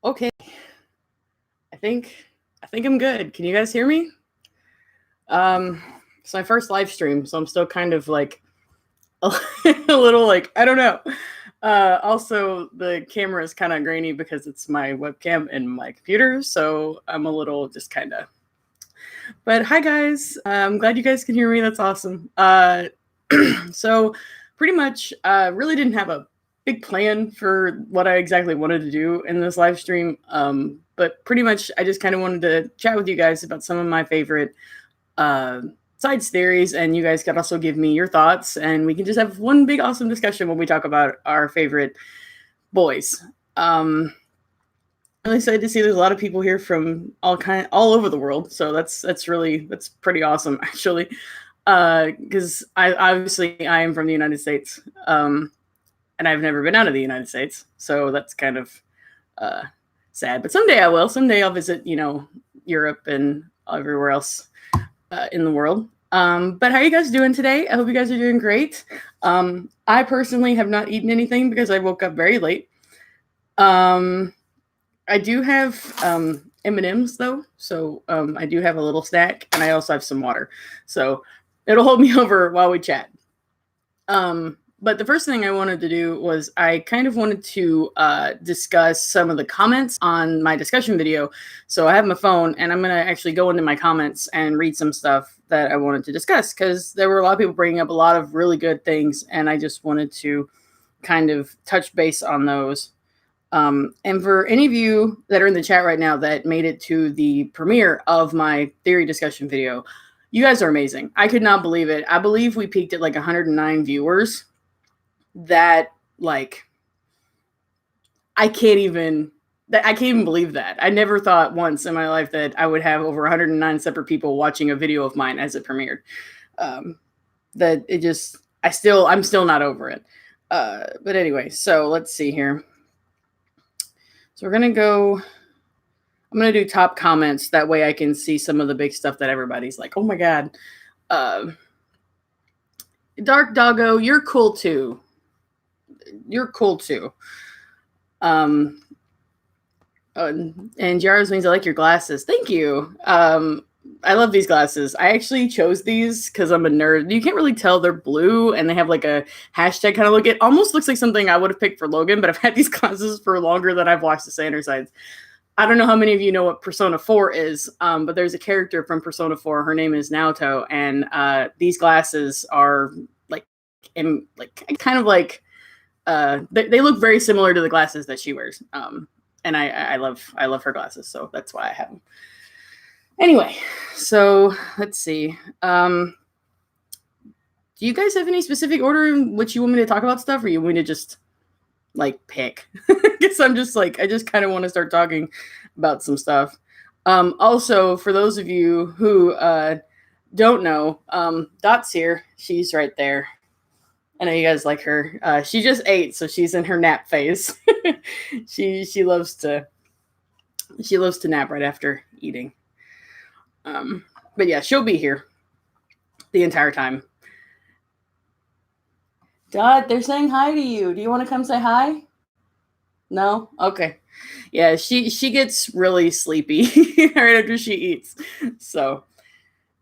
Okay. I think I'm good. Can you guys hear me? It's my first live stream, so I'm still kind of like a little like I don't know. Also, the camera is kind of grainy because it's my webcam and my computer, so I'm a little just kind of. But hi guys, I'm glad you guys can hear me. That's awesome. So pretty much, really didn't have a big plan for what I exactly wanted to do in this live stream. But pretty much, I just kind of wanted to chat with you guys about some of my favorite sides theories, and you guys could also give me your thoughts, and we can just have one big awesome discussion when we talk about our favorite boys. Really excited to see there's a lot of people here from all over the world, so that's pretty awesome actually. Because I am from the United States, and I've never been out of the United States, so that's kind of sad. But someday I will. Someday I'll visit, Europe and everywhere else in the world. But how are you guys doing today? I hope you guys are doing great. I personally have not eaten anything because I woke up very late. I do have M&Ms though, so I do have a little snack, and I also have some water, so it'll hold me over while we chat. But the first thing I wanted to do was I kind of wanted to discuss some of the comments on my discussion video. So I have my phone, and I'm going to actually go into my comments and read some stuff that I wanted to discuss, because there were a lot of people bringing up a lot of really good things, and I just wanted to kind of touch base on those. And for any of you that are in the chat right now that made it to the premiere of my theory discussion video, you guys are amazing. I could not believe it. I believe we peaked at like 109 viewers. That, like, I can't even believe that. I never thought once in my life that I would have over 109 separate people watching a video of mine as it premiered. I'm still not over it. But anyway, so let's see here. So I'm going to do top comments. That way I can see some of the big stuff that everybody's like, oh my God. Dark Doggo, you're cool too. You're cool too. And Jaros means I like your glasses. Thank you. I love these glasses. I actually chose these because I'm a nerd. You can't really tell they're blue, and they have like a hashtag kind of look. It almost looks like something I would have picked for Logan, but I've had these glasses for longer than I've watched the Sander Sides. I don't know how many of you know what Persona 4 is, but there's a character from Persona 4. Her name is Naoto, and these glasses are they look very similar to the glasses that she wears. And I love her glasses, so that's why I have them. Anyway, so let's see. Do you guys have any specific order in which you want me to talk about stuff, or you want me to just like pick? Because I just kind of want to start talking about some stuff. Also, for those of you who don't know, Dot's here. She's right there. I know you guys like her. She just ate, so she's in her nap phase. She loves to nap right after eating. But yeah, she'll be here the entire time. Dot, they're saying hi to you. Do you want to come say hi? No? Okay. Yeah, she gets really sleepy right after she eats. So,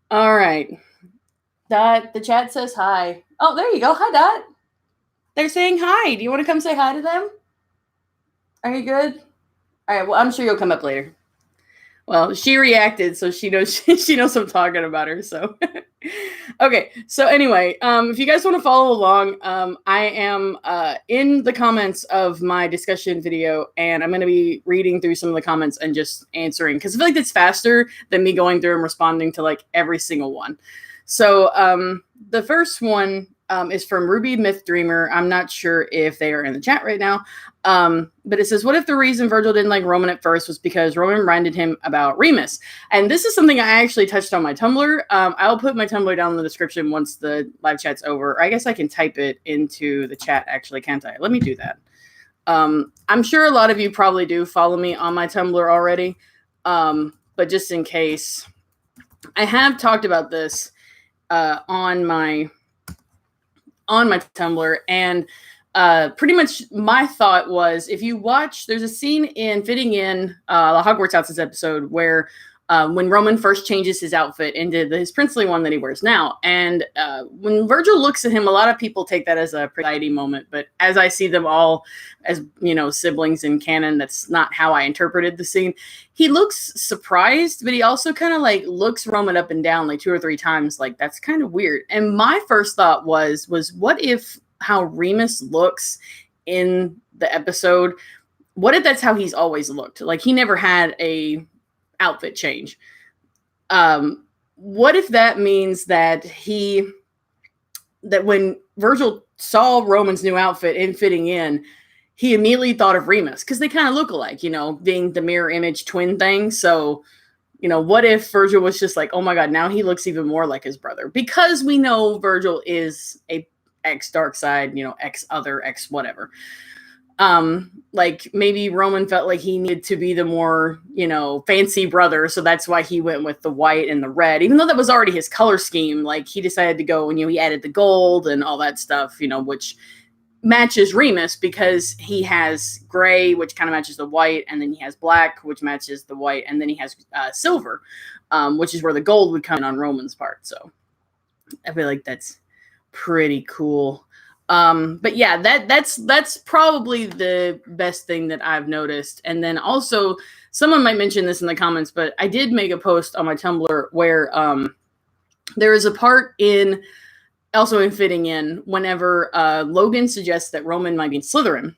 all right. Dot, the chat says hi. Oh, there you go. Hi, Dot. They're saying hi. Do you want to come say hi to them? Are you good? All right. Well, I'm sure you'll come up later. Well, she reacted, so she knows she knows I'm talking about her. So, okay. So anyway, if you guys want to follow along, I am in the comments of my discussion video, and I'm going to be reading through some of the comments and just answering, because I feel like that's faster than me going through and responding to like every single one. So the first one is from Ruby Myth Dreamer. I'm not sure if they are in the chat right now. But it says, what if the reason Virgil didn't like Roman at first was because Roman reminded him about Remus? And this is something I actually touched on my Tumblr. I'll put my Tumblr down in the description once the live chat's over. Or I guess I can type it into the chat, actually, can't I? Let me do that. I'm sure a lot of you probably do follow me on my Tumblr already. But just in case, I have talked about this on my Tumblr, and pretty much my thought was, if you watch, there's a scene in Fitting In, the Hogwarts Houses episode, where when Roman first changes his outfit into his princely one that he wears now. And when Virgil looks at him, a lot of people take that as a anxiety moment. But as I see them all as, siblings in canon, that's not how I interpreted the scene. He looks surprised, but he also kind of like looks Roman up and down like 2 or 3 times. Like, that's kind of weird. And my first thought was what if how Remus looks in the episode, what if that's how he's always looked? Like, he never had a outfit change. What if that means that when Virgil saw Roman's new outfit in Fitting In, he immediately thought of Remus, because they kind of look alike, being the mirror image twin thing. So, what if Virgil was just like, oh my God, now he looks even more like his brother, because we know Virgil is a ex dark side, ex other, ex whatever. Like, maybe Roman felt like he needed to be the more, fancy brother. So that's why he went with the white and the red, even though that was already his color scheme. Like, he decided to go and, he added the gold and all that stuff, which matches Remus, because he has gray, which kind of matches the white. And then he has black, which matches the white. And then he has silver, which is where the gold would come in on Roman's part. So I feel like that's pretty cool. But yeah, that's probably the best thing that I've noticed. And then also, someone might mention this in the comments, but I did make a post on my Tumblr where there is a part also in Fitting In, whenever Logan suggests that Roman might be in Slytherin.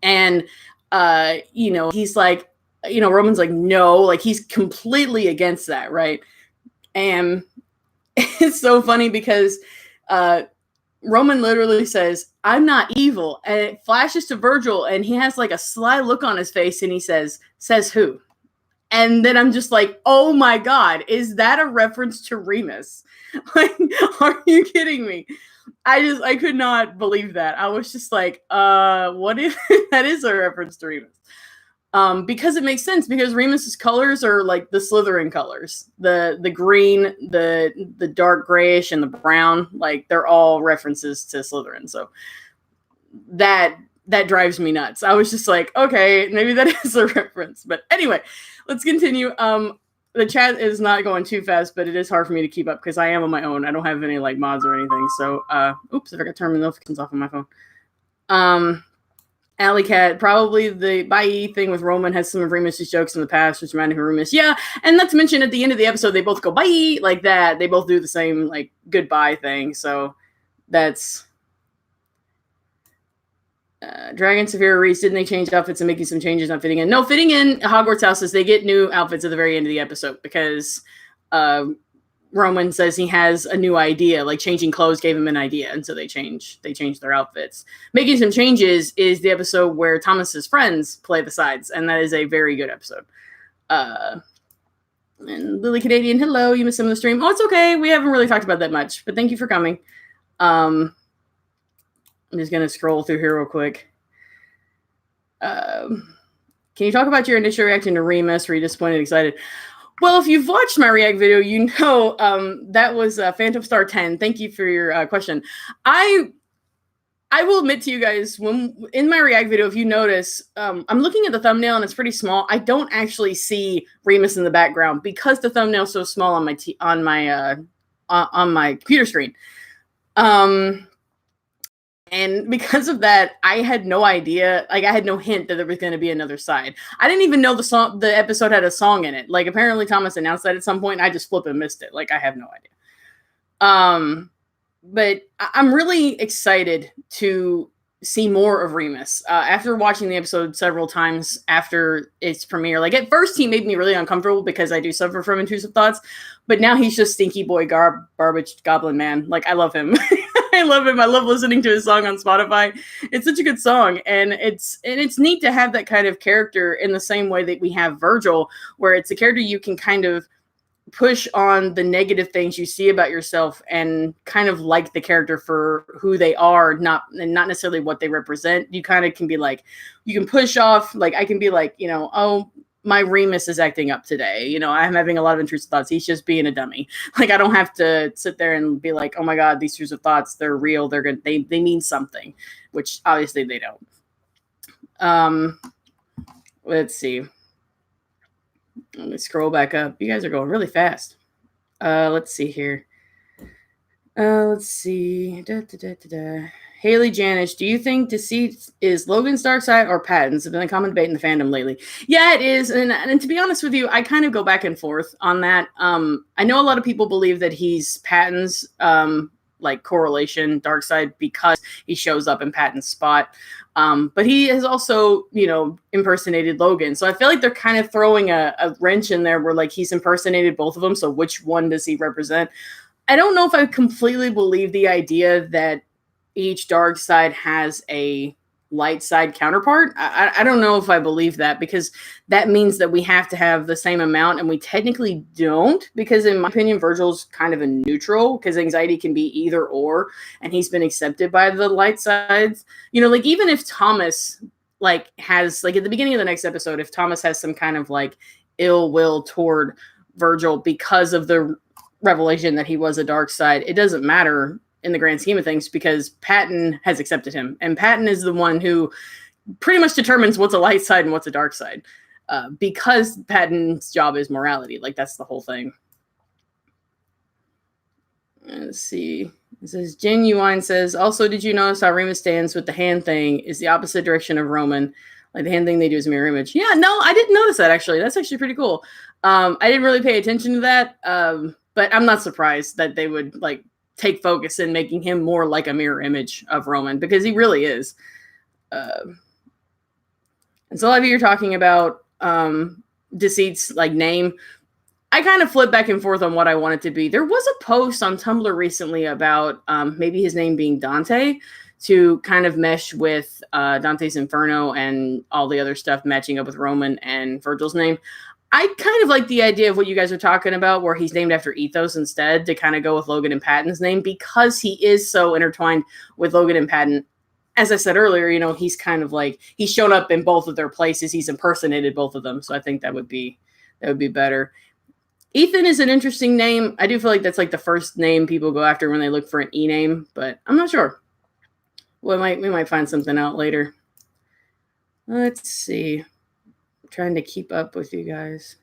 And he's like, Roman's like, no, like, he's completely against that, right? And it's so funny because Roman literally says, I'm not evil. And it flashes to Virgil, and he has like a sly look on his face, and he says who? And then I'm just like, oh my God, is that a reference to Remus? Like, are you kidding me? I could not believe that. I was just like, what if that is a reference to Remus? Because it makes sense, because Remus's colors are like the Slytherin colors, the green, the dark grayish, and the brown, like, they're all references to Slytherin. So that drives me nuts. I was just like, okay, maybe that is a reference. But anyway, let's continue. The chat is not going too fast, but it is hard for me to keep up because I am on my own. I don't have any like mods or anything. So, oops, I forgot to turn my notifications off on my phone. Alley Cat, probably the bye thing with Roman has some of Remus's jokes in the past, which reminded me of Remus. Yeah, and not to mention at the end of the episode, they both go bye like that. They both do the same like goodbye thing. So that's Dragon Severe Reese. Didn't they change outfits and making some changes on Fitting In? No, Fitting In Hogwarts Houses, they get new outfits at the very end of the episode because Roman says he has a new idea, like changing clothes gave him an idea, and so they change their outfits. Making some changes is the episode where Thomas's friends play the sides, and that is a very good episode. And Lily Canadian, hello, you missed some of the stream. Oh, it's okay, we haven't really talked about that much, but thank you for coming. I'm just gonna scroll through here real quick. Can you talk about your initial reaction to Remus? Were you disappointed, excited? Well, if you've watched my React video, you know that was Phantom Star 10. Thank you for your question. I will admit to you guys, when in my React video, if you notice, I'm looking at the thumbnail and it's pretty small. I don't actually see Remus in the background because the thumbnail's so small on my computer screen. And because of that, I had no idea, like I had no hint that there was going to be another side. I didn't even know the episode had a song in it. Like apparently Thomas announced that at some point and I just flipping missed it. Like I have no idea. But I'm really excited to see more of Remus. After watching the episode several times after its premiere, like at first he made me really uncomfortable because I do suffer from intrusive thoughts, but now he's just stinky boy garbage goblin man. Like I love him. I love him. I love listening to his song on Spotify. It's such a good song. And it's neat to have that kind of character in the same way that we have Virgil, where it's a character you can kind of push on the negative things you see about yourself and kind of like the character for who they are, not necessarily what they represent. You kind of can be like, you can push off, like I can be like, oh, my Remus is acting up today. You know, I'm having a lot of intrusive thoughts. He's just being a dummy. Like, I don't have to sit there and be like, oh my God, these intrusive thoughts, they're real. They're good. They mean something, which obviously they don't. Let's see. Let me scroll back up. You guys are going really fast. Let's see here. Let's see. Haley Janish, do you think Deceit is Logan's dark side or Patton's? It's been a common debate in the fandom lately. Yeah, it is. And to be honest with you, I kind of go back and forth on that. I know a lot of people believe that he's Patton's like correlation dark side because he shows up in Patton's spot. But he has also, you know, impersonated Logan. So I feel like they're kind of throwing a wrench in there where like he's impersonated both of them. So which one does he represent? I don't know if I completely believe the idea that each dark side has a light side counterpart. I don't know if I believe that, because that means that we have to have the same amount, and we technically don't, because in my opinion, Virgil's kind of a neutral, because anxiety can be either or, and he's been accepted by the light sides. You know, like even if Thomas like has like at the beginning of the next episode, if Thomas has some kind of like ill will toward Virgil because of the revelation that he was a dark side, it doesn't matter in the grand scheme of things, because Patton has accepted him, and Patton is the one who pretty much determines what's a light side and what's a dark side, because Patton's job is morality. Like, that's the whole thing. Let's see. It says Genuine says, also, did you notice how Remus stands with the hand thing is the opposite direction of Roman? Like, the hand thing they do is mirror image. Yeah, no, I didn't notice that, actually. That's actually pretty cool. I didn't really pay attention to that, but I'm not surprised that they would like take focus in making him more like a mirror image of Roman, because he really is. And so a lot of you are talking about Deceit's like name. I kind of flip back and forth on what I want it to be. There was a post on Tumblr recently about maybe his name being Dante, to kind of mesh with Dante's Inferno and all the other stuff matching up with Roman and Virgil's name. I kind of like the idea of what you guys are talking about, where he's named after Ethos instead, to kind of go with Logan and Patton's name, because he is so intertwined with Logan and Patton. As I said earlier, you know, he's kind of like, he's shown up in both of their places. He's impersonated both of them. So I think that would be better. Ethan is an interesting name. I do feel like that's like the first name people go after when they look for an E name, but I'm not sure. We might find something out later. Let's see. Trying to keep up with you guys.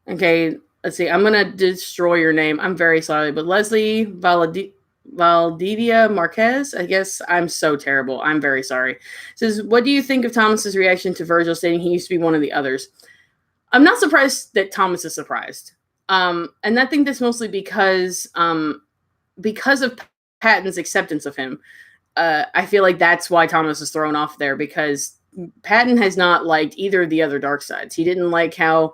Okay, let's see. I'm gonna destroy your name. I'm very sorry, but Leslie Valdivia Marquez. I guess I'm so terrible. I'm very sorry. Says, what do you think of Thomas's reaction to Virgil stating he used to be one of the others? I'm not surprised that Thomas is surprised. And I think that's mostly because of Patton's acceptance of him. I feel like that's why Thomas is thrown off there, because Patton has not liked either of the other dark sides. He didn't like how,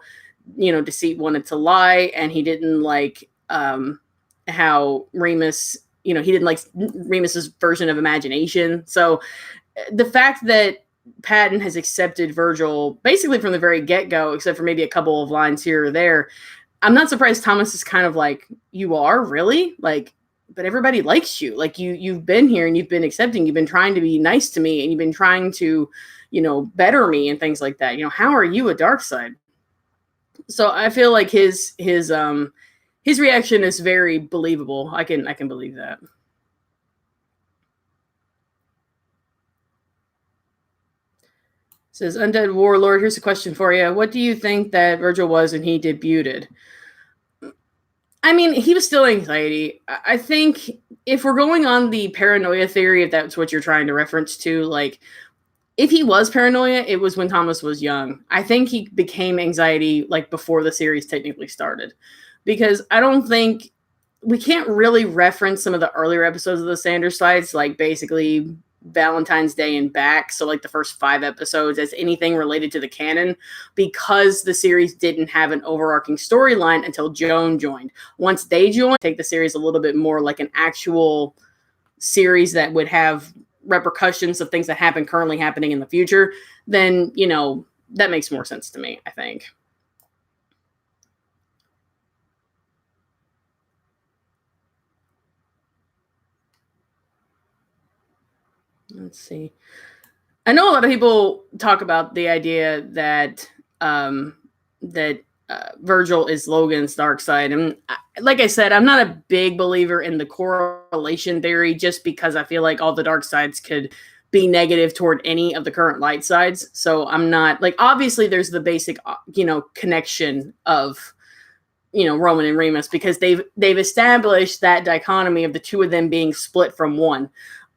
you know, Deceit wanted to lie, and he didn't like how Remus, you know, he didn't like Remus's version of imagination. So the fact that Patton has accepted Virgil basically from the very get-go, except for maybe a couple of lines here or there, I'm not surprised Thomas is kind of like, you are really like, but everybody likes you. Like, you've been here and you've been accepting, you've been trying to be nice to me, and you've been trying to, you know, better me and things like that. You know, how are you a dark side? So I feel like his reaction is very believable. I can believe that. Says Undead Warlord, here's a question for you. What do you think that Virgil was when he debuted? I mean, he was still anxiety. I think if we're going on the paranoia theory, if that's what you're trying to reference to, like, if he was paranoia, it was when Thomas was young. I think he became anxiety like before the series technically started, because I don't think we can't really reference some of the earlier episodes of the Sanders sites, like basically Valentine's Day and back, so like the first 5 episodes, as anything related to the canon, because the series didn't have an overarching storyline until Joan joined. Once they joined, take the series a little bit more like an actual series that would have repercussions of things that happen currently happening in the future, then, you know, that makes more sense to me, I think. Let's see. I know a lot of people talk about the idea that Virgil is Logan's dark side, and like I said, I'm not a big believer in the correlation theory, just because I feel like all the dark sides could be negative toward any of the current light sides. So I'm not like, obviously there's the basic connection of Roman and Remus, because they've established that dichotomy of the two of them being split from one,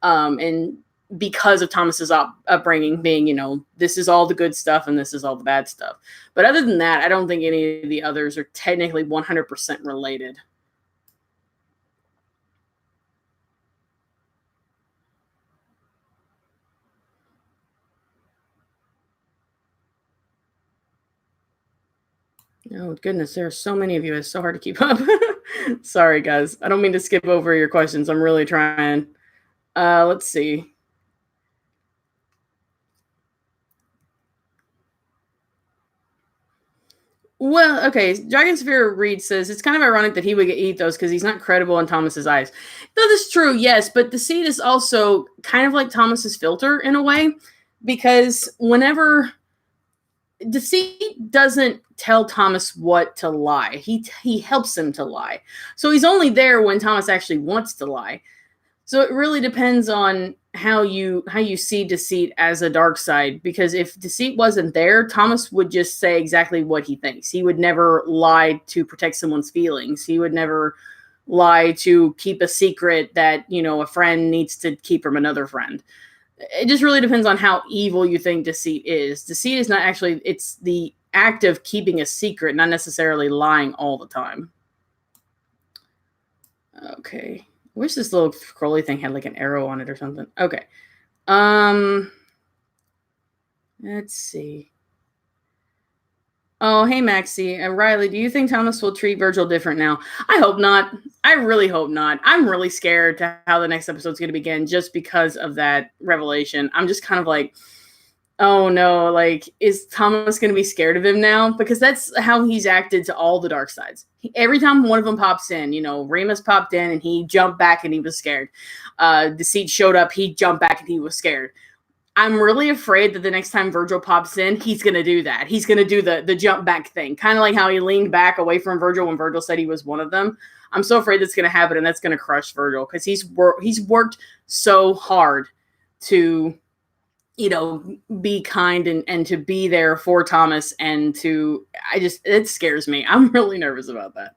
and because of Thomas's upbringing being, this is all the good stuff and this is all the bad stuff. But other than that, I don't think any of the others are technically 100% related. Oh, goodness, there are so many of you. It's so hard to keep up. Sorry, guys. I don't mean to skip over your questions. I'm really trying. Let's see. Well, okay. Dragon Sphere Reed says it's kind of ironic that he would eat those because he's not credible in Thomas's eyes. That is true, yes, but Deceit is also kind of like Thomas's filter in a way, because whenever Deceit doesn't tell Thomas what to lie, he helps him to lie. So he's only there when Thomas actually wants to lie. So it really depends on how you see Deceit as a dark side, because if Deceit wasn't there, Thomas would just say exactly what he thinks. He would never lie to protect someone's feelings. He would never lie to keep a secret that, a friend needs to keep from another friend. It just really depends on how evil you think Deceit is. Deceit is not actually, it's the act of keeping a secret, not necessarily lying all the time. Okay. I wish this little scrolly thing had like an arrow on it or something. Okay. Let's see. Oh, hey, Maxie. Riley, do you think Thomas will treat Virgil different now? I hope not. I really hope not. I'm really scared to how the next episode's going to begin just because of that revelation. I'm just kind of like, oh no, like, is Thomas going to be scared of him now? Because that's how he's acted to all the dark sides. Every time one of them pops in, Remus popped in and he jumped back and he was scared. Deceit showed up, he jumped back and he was scared. I'm really afraid that the next time Virgil pops in, he's going to do that. He's going to do the jump back thing, kind of like how he leaned back away from Virgil when Virgil said he was one of them. I'm so afraid that's going to happen, and that's going to crush Virgil, because he's worked so hard to, be kind and to be there for Thomas, and it scares me. I'm really nervous about that.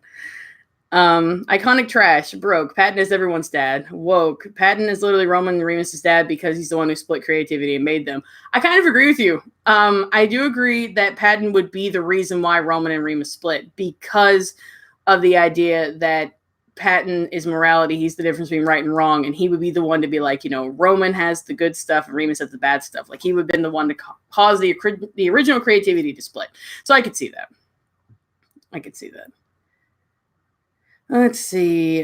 Iconic trash, broke. Patton is everyone's dad. Woke. Patton is literally Roman and Remus's dad because he's the one who split creativity and made them. I kind of agree with you. I do agree that Patton would be the reason why Roman and Remus split, because of the idea that Patton is morality. He's the difference between right and wrong, and he would be the one to be like, Roman has the good stuff and Remus has the bad stuff. Like, he would have been the one to cause the original creativity to split. So I could see that. Let's see.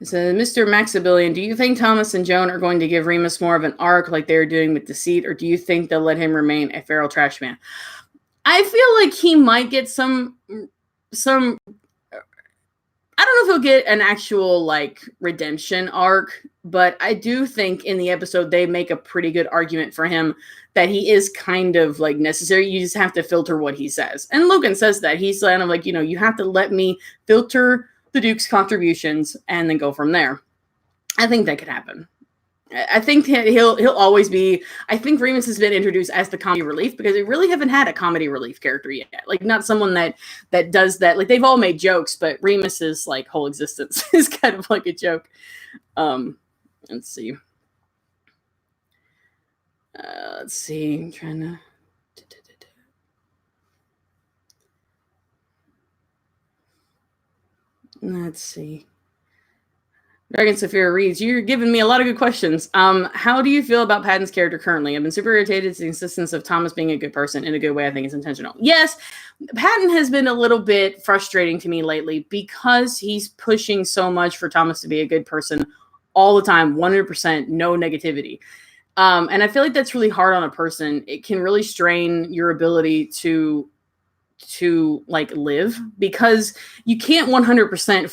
So, Mr. Maximilian, do you think Thomas and Joan are going to give Remus more of an arc like they're doing with Deceit, or do you think they'll let him remain a feral trash man? I feel like he might get some. I don't know if he'll get an actual redemption arc, but I do think in the episode they make a pretty good argument for him that he is kind of necessary. You just have to filter what he says. And Logan says that. He's kind of like, you have to let me filter the Duke's contributions and then go from there. I think that could happen. I think he'll always be. I think Remus has been introduced as the comedy relief because they really haven't had a comedy relief character yet. Not someone that does that. They've all made jokes, but Remus's whole existence is kind of like a joke. Let's see. I'm trying to. Let's see. Dragon Sophia reads, you're giving me a lot of good questions. How do you feel about Patton's character currently? I've been super irritated at the insistence of Thomas being a good person in a good way. I think it's intentional. Yes, Patton has been a little bit frustrating to me lately because he's pushing so much for Thomas to be a good person all the time, 100%, no negativity. And I feel like that's really hard on a person. It can really strain your ability to to like live, because you can't 100%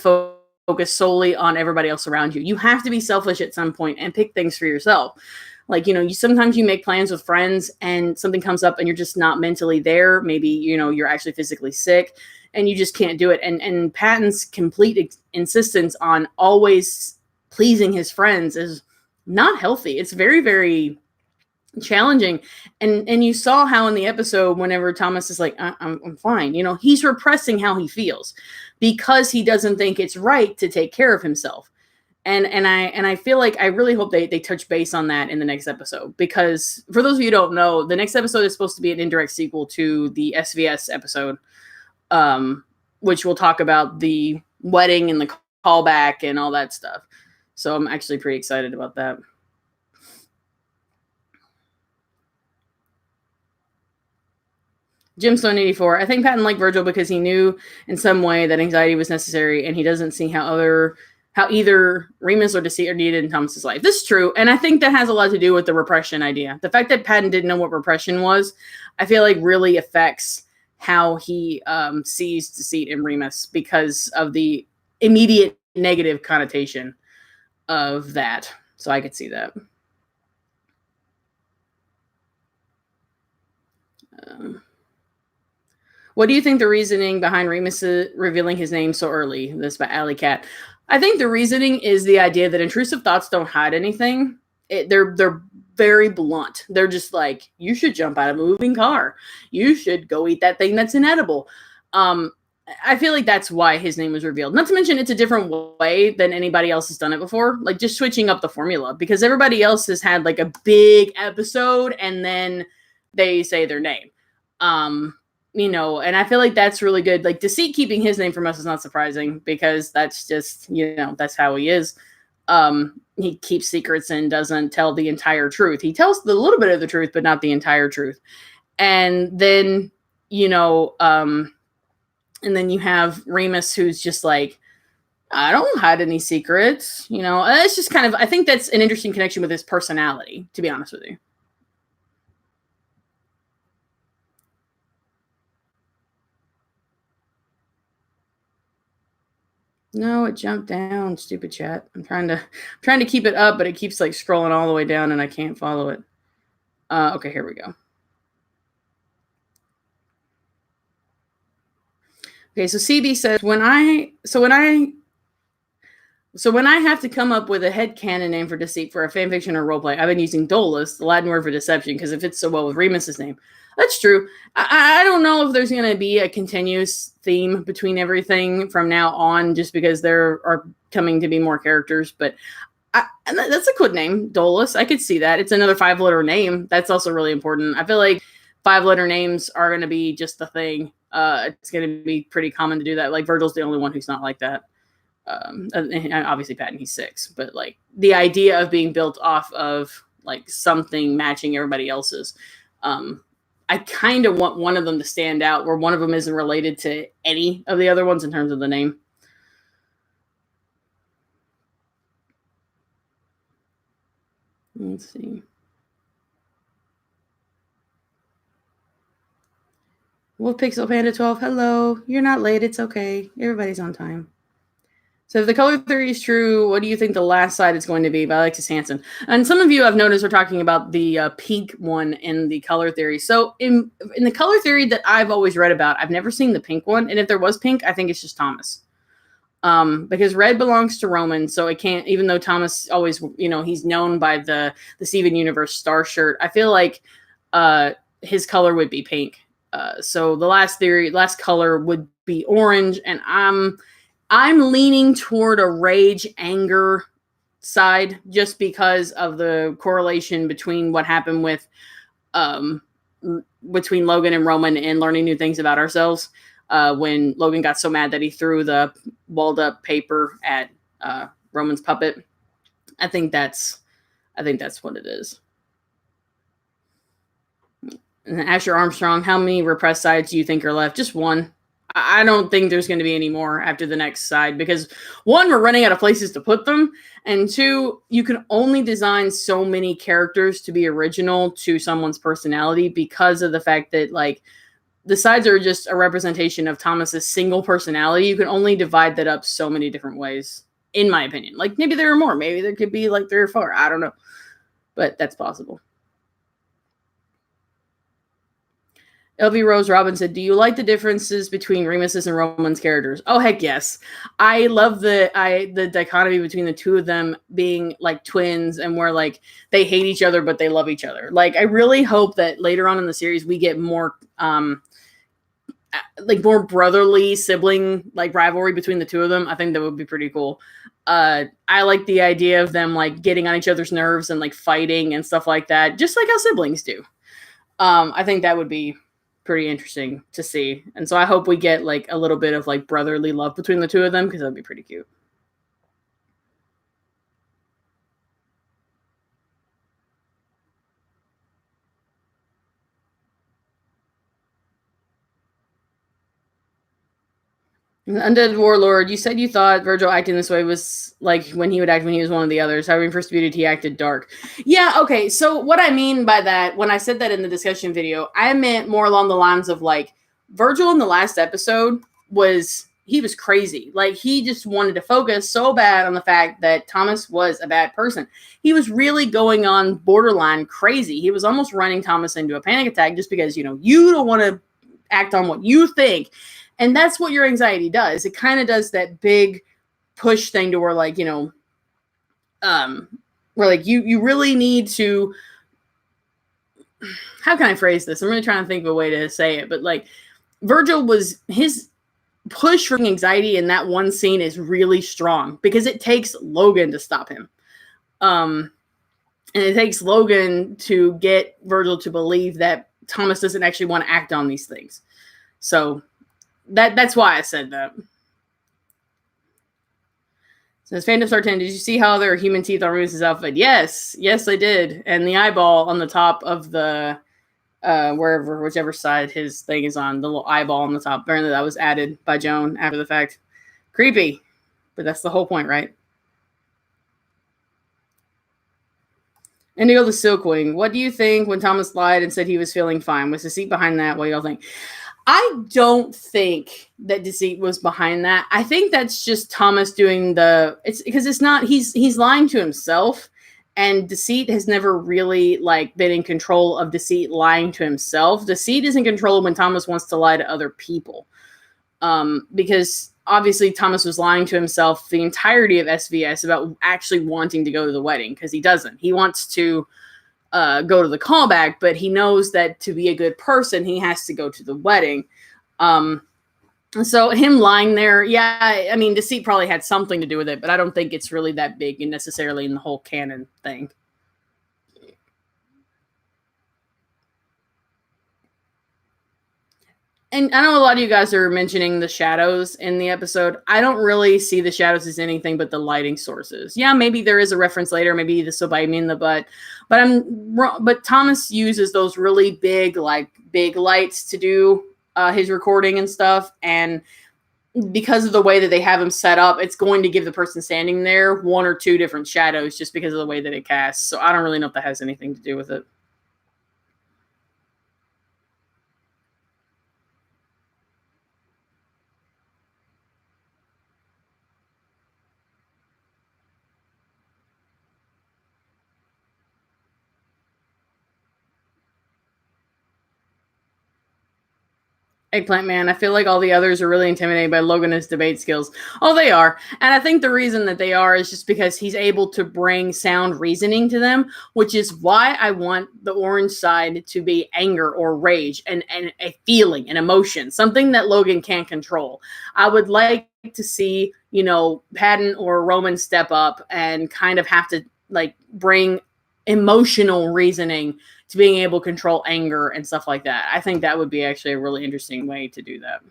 focus solely on everybody else around you. You have to be selfish at some point and pick things for yourself. Like, you know, sometimes you make plans with friends and something comes up and you're just not mentally there. Maybe, you know, you're actually physically sick and you just can't do it. And Patton's complete insistence on always pleasing his friends is not healthy. It's very, very challenging. And you saw how in the episode, whenever Thomas is like, I'm fine, you know, he's repressing how he feels because he doesn't think it's right to take care of himself. And I feel like I really hope they touch base on that in the next episode, because for those of you who don't know, the next episode is supposed to be an indirect sequel to the SVS episode, which will talk about the wedding and the callback and all that stuff. So I'm actually pretty excited about that. Jimstone 84. I think Patton liked Virgil because he knew in some way that anxiety was necessary, and he doesn't see how either Remus or Deceit are needed in Thomas's life. This is true, and I think that has a lot to do with the repression idea. The fact that Patton didn't know what repression was, I feel like really affects how he sees Deceit and Remus, because of the immediate negative connotation of that. So I could see that. What do you think the reasoning behind Remus revealing his name so early? This by Alley Cat. I think the reasoning is the idea that intrusive thoughts don't hide anything. They're very blunt. They're just like, you should jump out of a moving car. You should go eat that thing that's inedible. I feel like that's why his name was revealed. Not to mention it's a different way than anybody else has done it before. Like just switching up the formula, because everybody else has had like a big episode and then they say their name. You know, and I feel like that's really good. Like Deceit keeping his name from us is not surprising, because that's just, you know, that's how he is. He keeps secrets and doesn't tell the entire truth. He tells a little bit of the truth, but not the entire truth. And then, you know, and then you have Remus, who's just like, I don't hide any secrets. You know, it's just kind of, I think that's an interesting connection with his personality, to be honest with you. No, it jumped down, stupid chat. I'm trying to keep it up, but it keeps like scrolling all the way down and I can't follow it. Okay, here we go. Okay, so CB says when I have to come up with a headcanon name for Deceit for a fanfiction or roleplay, I've been using Dolus, the Latin word for deception, because it fits so well with Remus's name. That's true. I don't know if there's going to be a continuous theme between everything from now on, just because there are coming to be more characters. But that's a good name, Dolus. I could see that. It's another 5-letter name. That's also really important. I feel like 5-letter names are going to be just the thing. It's going to be pretty common to do that. Like Virgil's the only one who's not like that. And obviously Patton, he's 6. But like the idea of being built off of like something matching everybody else's. I kind of want one of them to stand out where one of them isn't related to any of the other ones in terms of the name. Let's see. Wolf Pixel Panda 12, hello. You're not late. It's okay. Everybody's on time. So if the color theory is true, what do you think the last side is going to be by Alexis Hansen? And some of you I've noticed are talking about the pink one in the color theory. So in the color theory that I've always read about, I've never seen the pink one. And if there was pink, I think it's just Thomas. Because red belongs to Roman, so it can't, even though Thomas always, you know, he's known by the Steven Universe star shirt, I feel like his color would be pink. So the last color would be orange, and I'm leaning toward a rage anger side, just because of the correlation between what happened with between Logan and Roman and learning new things about ourselves. When Logan got so mad that he threw the walled up paper at Roman's puppet. I think that's what it is. And Asher Armstrong, how many repressed sides do you think are left? Just one. I don't think there's going to be any more after the next side, because 1, we're running out of places to put them, and 2, you can only design so many characters to be original to someone's personality, because of the fact that like the sides are just a representation of Thomas's single personality. You can only divide that up so many different ways, in my opinion. Like, maybe there are more. Maybe there could be like 3 or 4. I don't know. But that's possible. LV Rose Robin said, do you like the differences between Remus's and Roman's characters? Oh, heck yes. I love the dichotomy between the two of them being like twins, and where like they hate each other, but they love each other. Like, I really hope that later on in the series we get more like more brotherly sibling like rivalry between the two of them. I think that would be pretty cool. I like the idea of them like getting on each other's nerves and like fighting and stuff like that, just like how siblings do. I think that would be pretty interesting to see. And so I hope we get like a little bit of like brotherly love between the two of them, because that'd be pretty cute. Undead Warlord, you said you thought Virgil acting this way was like when he would act when he was one of the others. However, in First Muted, he acted dark. Yeah, okay. So what I mean by that, when I said that in the discussion video, I meant more along the lines of like Virgil in the last episode he was crazy. Like, he just wanted to focus so bad on the fact that Thomas was a bad person. He was really going on borderline crazy. He was almost running Thomas into a panic attack just because, you don't want to act on what you think. And that's what your anxiety does. It kind of does that big push thing to where, like, where like you really need to, how can I phrase this? I'm really trying to think of a way to say it, but like Virgil his push for anxiety in that one scene is really strong because it takes Logan to stop him. And it takes Logan to get Virgil to believe that Thomas doesn't actually want to act on these things. So that's why I said that. Says Phantom Star 10, did you see how there are human teeth on Remus's outfit? Yes, I did. And the eyeball on the top of the whichever side his thing is on, the little eyeball on the top. Apparently that was added by Joan after the fact. Creepy. But that's the whole point, right? Indigo the Silkwing, what do you think when Thomas lied and said he was feeling fine? Was deceit behind that? What do y'all think? I don't think that deceit was behind that. I think that's just Thomas doing it's because it's not, he's lying to himself, and deceit has never really like been in control of deceit lying to himself. Deceit is in control when Thomas wants to lie to other people. Because obviously Thomas was lying to himself the entirety of SVS about actually wanting to go to the wedding, because he doesn't. He wants to go to the callback, but he knows that to be a good person, he has to go to the wedding. So him lying there, yeah, I mean, deceit probably had something to do with it, but I don't think it's really that big and necessarily in the whole canon thing. And I know a lot of you guys are mentioning the shadows in the episode. I don't really see the shadows as anything but the lighting sources. Yeah, maybe there is a reference later. Maybe this will bite me in the butt. But Thomas uses those really big lights to do his recording and stuff. And because of the way that they have him set up, it's going to give the person standing there 1 or 2 different shadows just because of the way that it casts. So I don't really know if that has anything to do with it. Eggplant Man, I feel like all the others are really intimidated by Logan and his debate skills. Oh, they are. And I think the reason that they are is just because he's able to bring sound reasoning to them, which is why I want the orange side to be anger or rage and a feeling, an emotion, something that Logan can't control. I would like to see, Patton or Roman step up and kind of have to like bring emotional reasoning to being able to control anger and stuff like that. I think that would be actually a really interesting way to do that.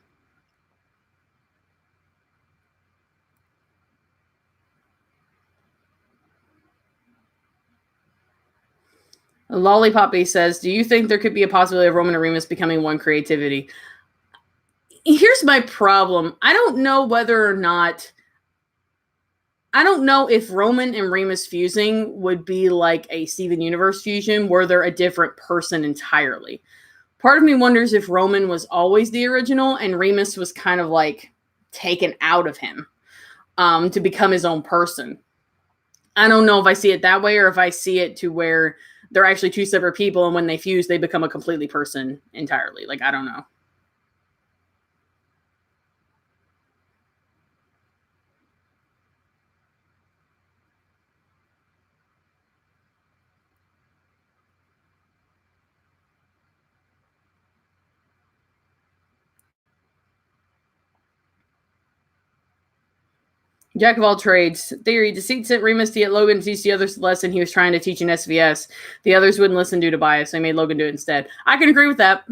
Lollipoppy says, do you think there could be a possibility of Roman and Remus becoming one creativity? Here's my problem. I don't know if Roman and Remus fusing would be like a Steven Universe fusion where they're a different person entirely. Part of me wonders if Roman was always the original and Remus was kind of like taken out of him to become his own person. I don't know if I see it that way or if I see it to where they're actually two separate people, and when they fuse, they become a completely person entirely. Like, I don't know. Jack of all trades. Theory. Deceit sent Remus to get Logan to teach the others the lesson he was trying to teach in SVS. The others wouldn't listen due to bias. They made Logan do it instead. I can agree with that.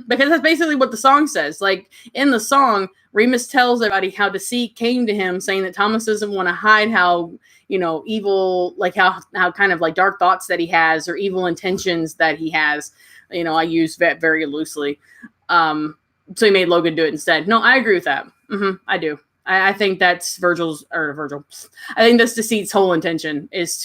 Because that's basically what the song says. Like, in the song, Remus tells everybody how Deceit came to him saying that Thomas doesn't want to hide how, evil, like how kind of like dark thoughts that he has or evil intentions that he has. I use that very loosely. So he made Logan do it instead. No, I agree with that. I do. I think that's Virgil. I think that's Deceit's whole intention is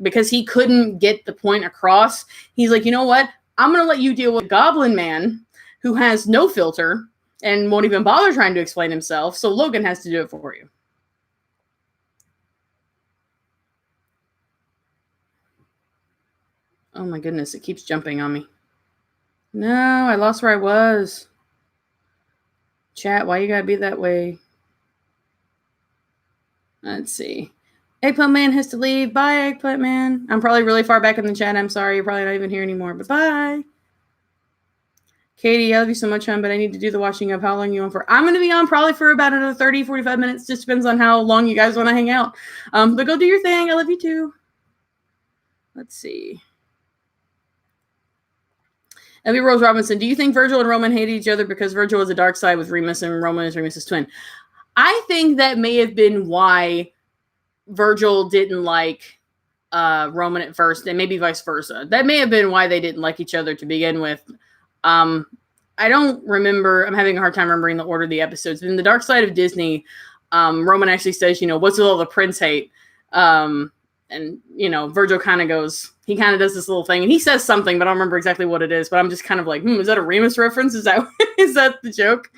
because he couldn't get the point across. He's like, you know what? I'm going to let you deal with Goblin Man who has no filter and won't even bother trying to explain himself. So Logan has to do it for you. Oh my goodness. It keeps jumping on me. No, I lost where I was. Chat, why you gotta be that way? Let's see. Eggplant Man has to leave. Bye, Eggplant Man. I'm probably really far back in the chat. I'm sorry. You're probably not even here anymore. But bye. Katie, I love you so much, hon, but I need to do the washing up. How long you on for? I'm going to be on probably for about another 30, 45 minutes. Just depends on how long you guys want to hang out. But go do your thing. I love you too. Let's see. Evie Rose Robinson, do you think Virgil and Roman hate each other because Virgil was a dark side with Remus and Roman is Remus's twin? I think that may have been why Virgil didn't like Roman at first, and maybe vice versa. That may have been why they didn't like each other to begin with. I don't remember. I'm having a hard time remembering the order of the episodes. But in the Dark Side of Disney, Roman actually says, what's with all the prince hate? And, Virgil kind of goes, he kind of does this little thing, and he says something, but I don't remember exactly what it is. But I'm just kind of like, is that a Remus reference? Is that the joke?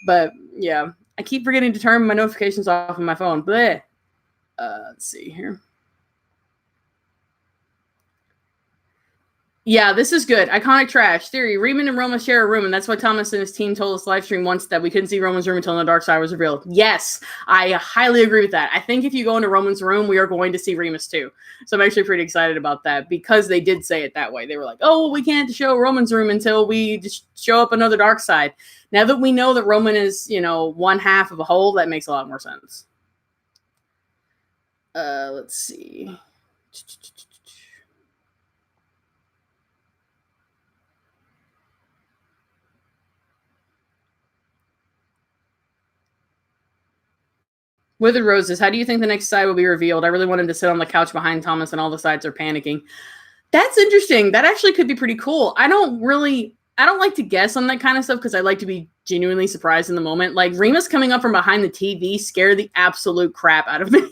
But yeah, I keep forgetting to turn my notifications off on my phone. Bleh. Let's see here. Yeah, this is good. Iconic trash. Theory. Remus and Roma share a room, and that's why Thomas and his team told us Livestream once that we couldn't see Roman's room until the dark side was revealed. Yes, I highly agree with that. I think if you go into Roman's room, we are going to see Remus too. So I'm actually pretty excited about that because they did say it that way. They were like, oh, we can't show Roman's room until we just show up another dark side. Now that we know that Roman is, one half of a whole, that makes a lot more sense. Let's see. Withered Roses, how do you think the next side will be revealed? I really wanted to sit on the couch behind Thomas and all the sides are panicking. That's interesting. That actually could be pretty cool. I don't like to guess on that kind of stuff because I like to be genuinely surprised in the moment. Like Remus coming up from behind the TV scared the absolute crap out of me.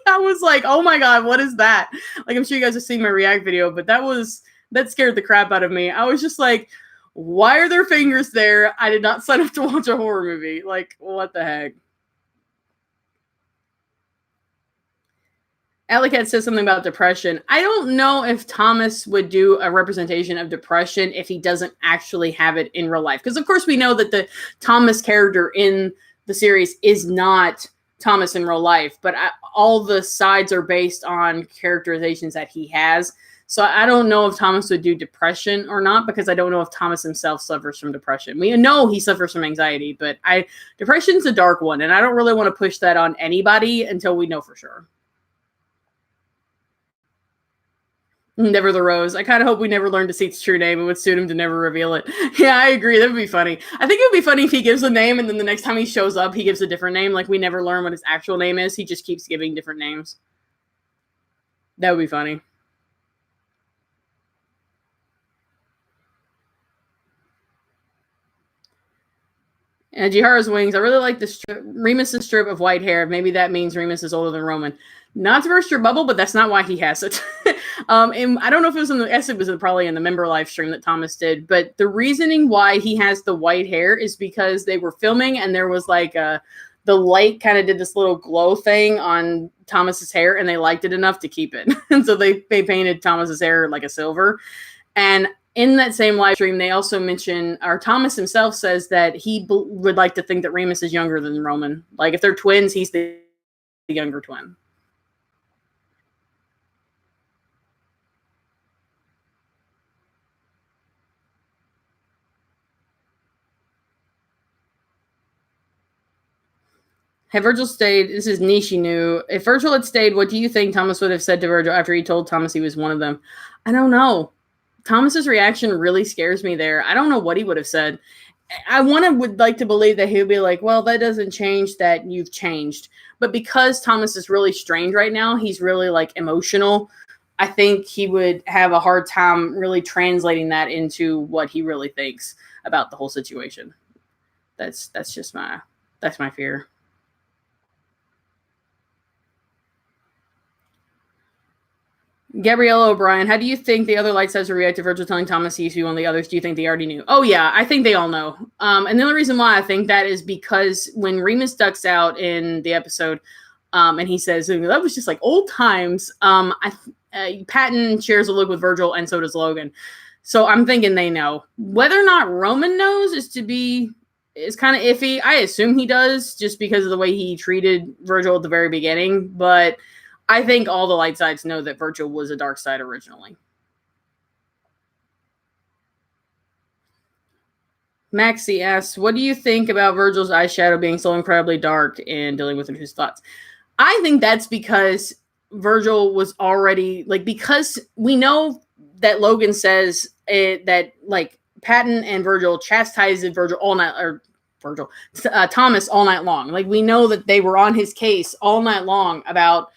I was like, oh my God, what is that? Like, I'm sure you guys have seen my react video, but that scared the crap out of me. I was just like, why are there fingers there? I did not sign up to watch a horror movie. Like, what the heck? Alicat says something about depression. I don't know if Thomas would do a representation of depression if he doesn't actually have it in real life. Because, of course, we know that the Thomas character in the series is not Thomas in real life. But all the sides are based on characterizations that he has. So I don't know if Thomas would do depression or not because I don't know if Thomas himself suffers from depression. We know he suffers from anxiety, but depression's a dark one. And I don't really want to push that on anybody until we know for sure. Never the Rose. I kind of hope we never learn Deceit's true name. It would suit him to never reveal it. Yeah, I agree. That would be funny. I think it would be funny if he gives a name and then the next time he shows up, he gives a different name. Like we never learn what his actual name is. He just keeps giving different names. That would be funny. And Jihara's wings. I really like the Remus' strip of white hair. Maybe that means Remus is older than Roman. Not to burst your bubble, but that's not why he has it. And I don't know if it was in the, I guess it was probably in the member live stream that Thomas did, but the reasoning why he has the white hair is because they were filming and there was like the light kind of did this little glow thing on Thomas's hair and they liked it enough to keep it. And so they painted Thomas's hair like a silver. And in that same live stream, they also mention, or Thomas himself says that he would like to think that Remus is younger than Roman. Like if they're twins, he's the younger twin. Had Virgil stayed, this is Nishi New. If Virgil had stayed, what do you think Thomas would have said to Virgil after he told Thomas he was one of them? I don't know. Thomas's reaction really scares me there. I don't know what he would have said. I would like to believe that he would be like, well, that doesn't change that you've changed. But because Thomas is really strained right now, he's really like emotional. I think he would have a hard time really translating that into what he really thinks about the whole situation. That's just my fear. Gabriella O'Brien, how do you think the other light sides will react to Virgil telling Thomas he used to be one of the others? Do you think they already knew? Oh, yeah, I think they all know. And the only reason why I think that is because when Remus ducks out in the episode and he says, that was just like old times, Patton shares a look with Virgil and so does Logan. So I'm thinking they know. Whether or not Roman knows is kind of iffy. I assume he does just because of the way he treated Virgil at the very beginning, but I think all the light sides know that Virgil was a dark side originally. Maxie asks, what do you think about Virgil's eyeshadow being so incredibly dark and dealing with his thoughts? I think that's because Virgil was already, like, because we know that Logan says that, like, Patton and Virgil chastised Virgil all night, or Thomas all night long. Like, we know that they were on his case all night long about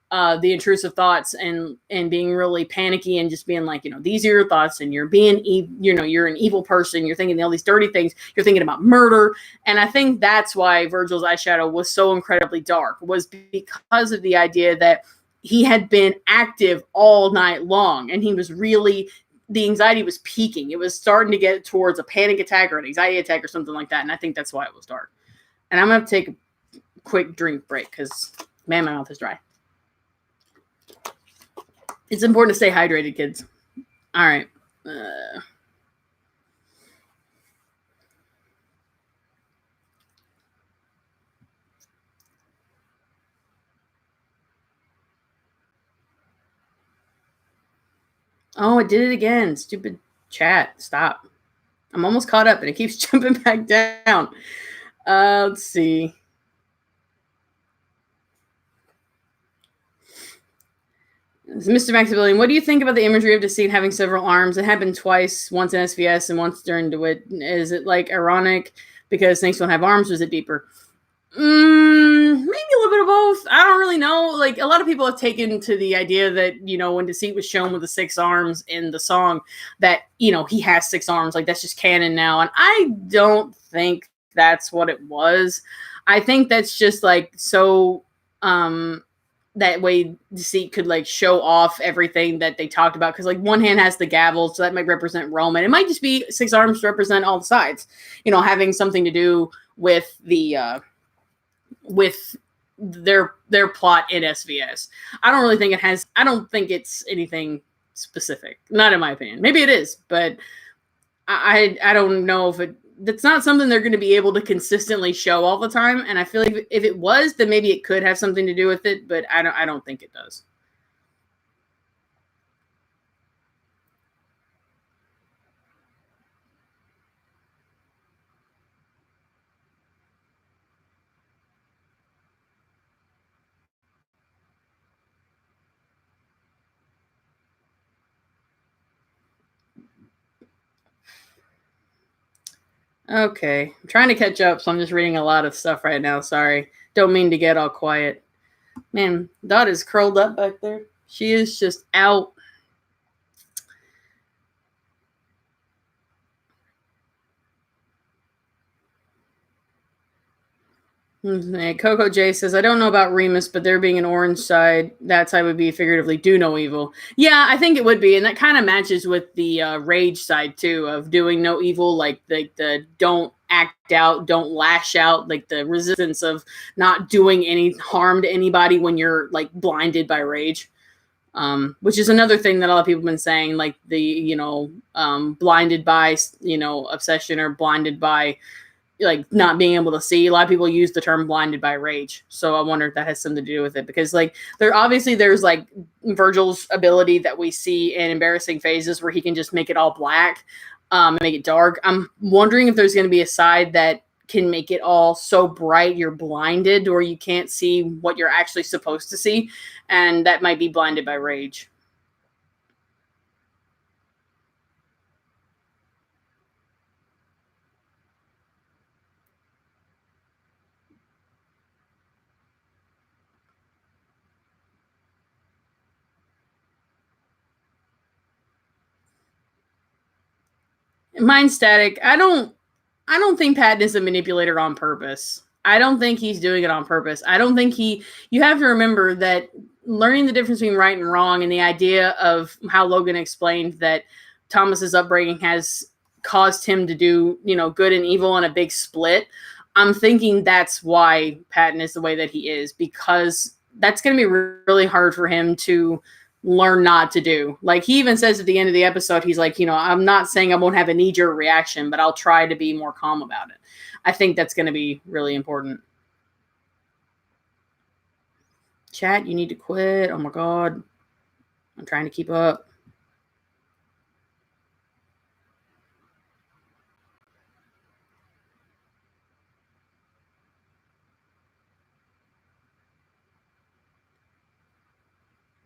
the intrusive thoughts and being really panicky and just being like, these are your thoughts and you're being, you're an evil person. You're thinking all these dirty things. You're thinking about murder. And I think that's why Virgil's eyeshadow was so incredibly dark, was because of the idea that he had been active all night long and he was really, the anxiety was peaking. It was starting to get towards a panic attack or an anxiety attack or something like that. And I think that's why it was dark. And I'm going to take a quick drink break because, man, my mouth is dry. It's important to stay hydrated, kids. All right. Oh, it did it again. Stupid chat. Stop. I'm almost caught up and it keeps jumping back down. Let's see. Mr. Maximilian, what do you think about the imagery of Deceit having several arms? It happened twice, once in SVS and once during DeWitt. Is it like ironic because snakes don't have arms? Or is it deeper? Maybe a little bit of both. I don't really know. Like, a lot of people have taken to the idea that, when Deceit was shown with the 6 arms in the song, that, he has 6 arms. Like, that's just canon now. And I don't think that's what it was. I think that's just like so that way Deceit could like show off everything that they talked about. Because like one hand has the gavel, so that might represent Roman. It might just be 6 arms to represent all the sides, having something to do with the with their plot in SVS. I don't really think it has. I don't think it's anything specific. Not in my opinion. Maybe it is, but I don't know if that's not something they're going to be able to consistently show all the time. And I feel like if it was, then maybe it could have something to do with it, but I don't think it does. Okay. I'm trying to catch up, so I'm just reading a lot of stuff right now. Sorry. Don't mean to get all quiet. Man, Dot is curled up back there. She is just out. Coco J says, I don't know about Remus, but there being an orange side, that side would be figuratively do no evil. Yeah, I think it would be. And that kind of matches with the rage side, too, of doing no evil, like the don't act out, don't lash out, like the resistance of not doing any harm to anybody when you're like blinded by rage. Which is another thing that a lot of people have been saying, like the, blinded by, obsession or blinded by like not being able to see. A lot of people use the term blinded by rage. So I wonder if that has something to do with it, because like there's like Virgil's ability that we see in embarrassing phases where he can just make it all black, and make it dark. I'm wondering if there's going to be a side that can make it all so bright you're blinded or you can't see what you're actually supposed to see. And that might be blinded by rage. Mine's static. I don't think Patton is a manipulator on purpose. I don't think he's doing it on purpose. I don't think you have to remember that learning the difference between right and wrong, and the idea of how Logan explained that Thomas's upbringing has caused him to do, good and evil in a big split. I'm thinking that's why Patton is the way that he is, because that's going to be really hard for him to learn not to do. Like he even says at the end of the episode, he's like, I'm not saying I won't have a knee-jerk reaction, but I'll try to be more calm about it. I think that's going to be really important. Chat, you need to quit. Oh my God. I'm trying to keep up.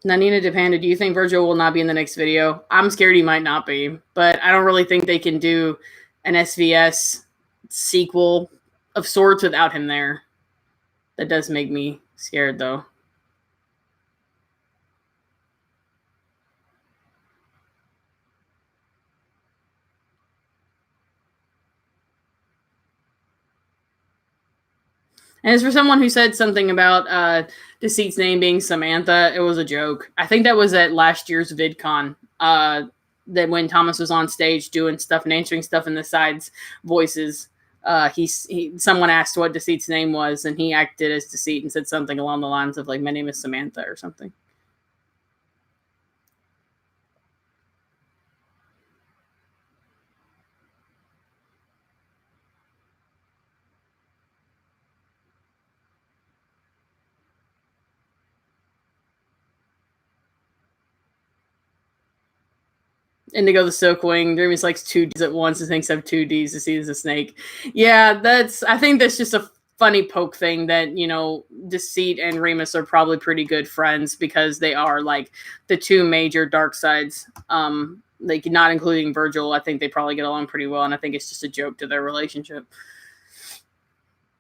Nanina Depanda, do you think Virgil will not be in the next video? I'm scared he might not be, but I don't really think they can do an SVS sequel of sorts without him there. That does make me scared, though. And as for someone who said something about Deceit's name being Samantha, it was a joke. I think that was at last year's VidCon, that when Thomas was on stage doing stuff and answering stuff in the sides voices, someone asked what Deceit's name was, and he acted as Deceit and said something along the lines of like, my name is Samantha or something. Indigo the Silkwing. Dreamies likes 2 Ds at once and thinks I have 2 Ds to see as a snake. Yeah, I think that's just a funny poke thing that, Deceit and Remus are probably pretty good friends because they are like the 2 major dark sides. Like not including Virgil, I think they probably get along pretty well, and I think it's just a joke to their relationship.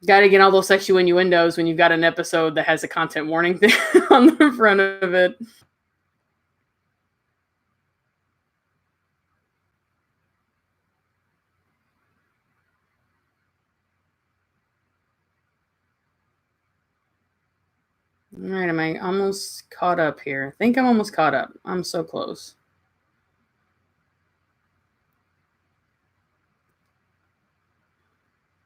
Got to get all those sexual innuendos when you've got an episode that has a content warning thing on the front of it. All right, am I almost caught up here? I think I'm almost caught up. I'm so close.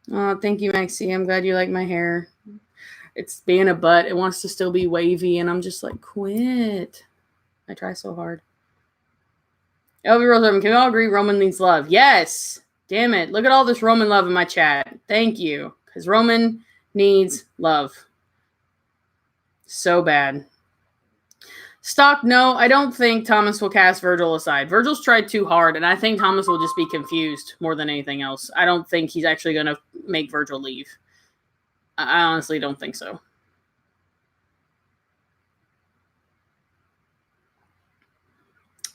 Oh, thank you, Maxie. I'm glad you like my hair. It's being a butt. It wants to still be wavy, and I'm just like, quit. I try so hard. LV Rose, can we all agree Roman needs love? Yes. Damn it. Look at all this Roman love in my chat. Thank you. Because Roman needs love. So bad. Stock, no, I don't think Thomas will cast Virgil aside. Virgil's tried too hard, and I think Thomas will just be confused more than anything else. I don't think he's actually going to make Virgil leave. I honestly don't think so.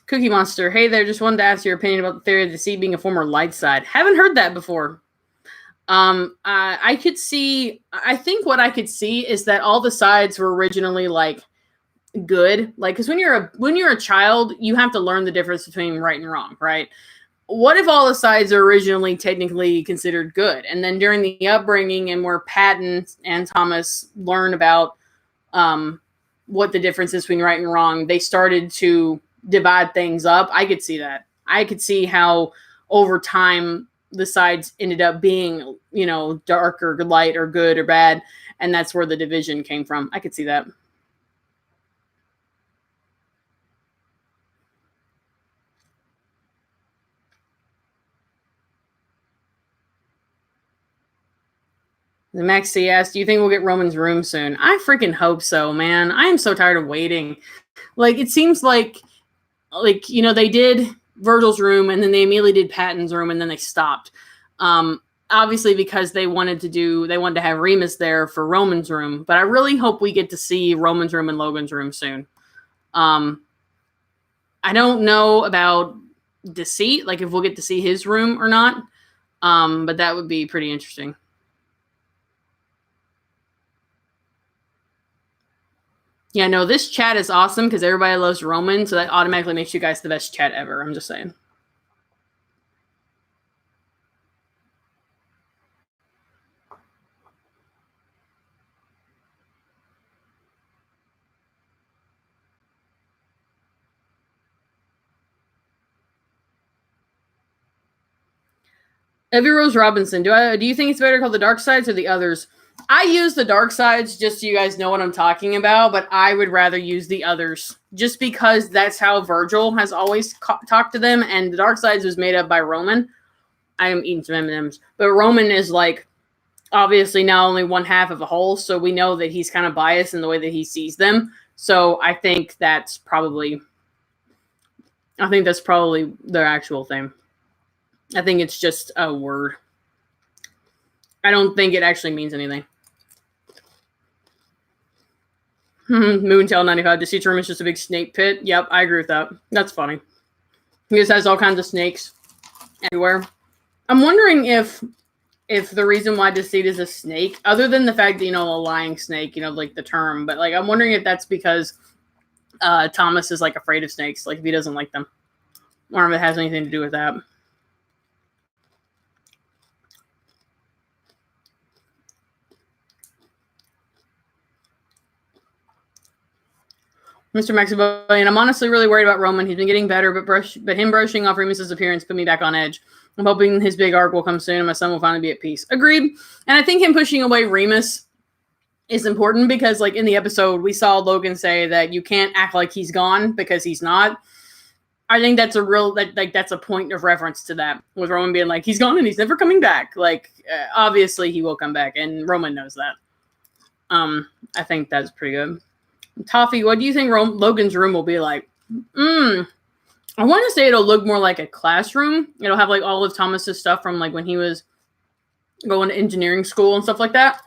Cookie Monster, hey there, just wanted to ask your opinion about the theory of the sea being a former light side. Haven't heard that before. I think what I could see is that all the sides were originally like good, like because when you're a child, you have to learn the difference between right and wrong, right? what if all the sides are originally technically considered good? And then during the upbringing and where Patton and Thomas learn about what the difference is between right and wrong, they started to divide things up. I could see that. I could see how over time the sides ended up being, you know, dark or light or good or bad. And that's where the division came from. I could see that. The Maxie asked, do you think we'll get Roman's room soon? I freaking hope so, man. I am so tired of waiting. Like, it seems like, you know, they did Virgil's room and then they immediately did Patton's room and then they stopped. Obviously because they wanted to have Remus there for Roman's room, but I really hope we get to see Roman's room and Logan's room soon. I don't know about Deceit, like if we'll get to see his room or not. But that would be pretty interesting. Yeah, no, this chat is awesome because everybody loves Roman, so that automatically makes you guys the best chat ever. I'm just saying. Evie Rose Robinson, do you think it's better called the Dark Sides or the Others? I use the Dark Sides just so you guys know what I'm talking about, but I would rather use the Others just because that's how Virgil has always talked to them, and the Dark Sides was made up by Roman. I am eating some M&Ms, but Roman is like obviously now only one half of a whole, so we know that he's kind of biased in the way that he sees them. So I think that's probably their actual thing. I think it's just a word. I don't think it actually means anything. Moontail 95. Deceit's room is just a big snake pit. Yep, I agree with that. That's funny. He just has all kinds of snakes everywhere. I'm wondering if the reason why Deceit is a snake, other than the fact that, you know, a lying snake, you know, like the term, but like I'm wondering if that's because Thomas is like afraid of snakes, like if he doesn't like them, or if it has anything to do with that. Mr. Maximilian, I'm honestly really worried about Roman. He's been getting better, but him brushing off Remus's appearance put me back on edge. I'm hoping his big arc will come soon and my son will finally be at peace. Agreed. And I think him pushing away Remus is important because, like, in the episode, we saw Logan say that you can't act like he's gone because he's not. I think that's that's a point of reference to that, with Roman being like, he's gone and he's never coming back. Like, obviously he will come back, and Roman knows that. I think that's pretty good. Toffee, what do you think Logan's room will be like? I want to say it'll look more like a classroom. It'll have like all of Thomas's stuff from like when he was going to engineering school and stuff like that.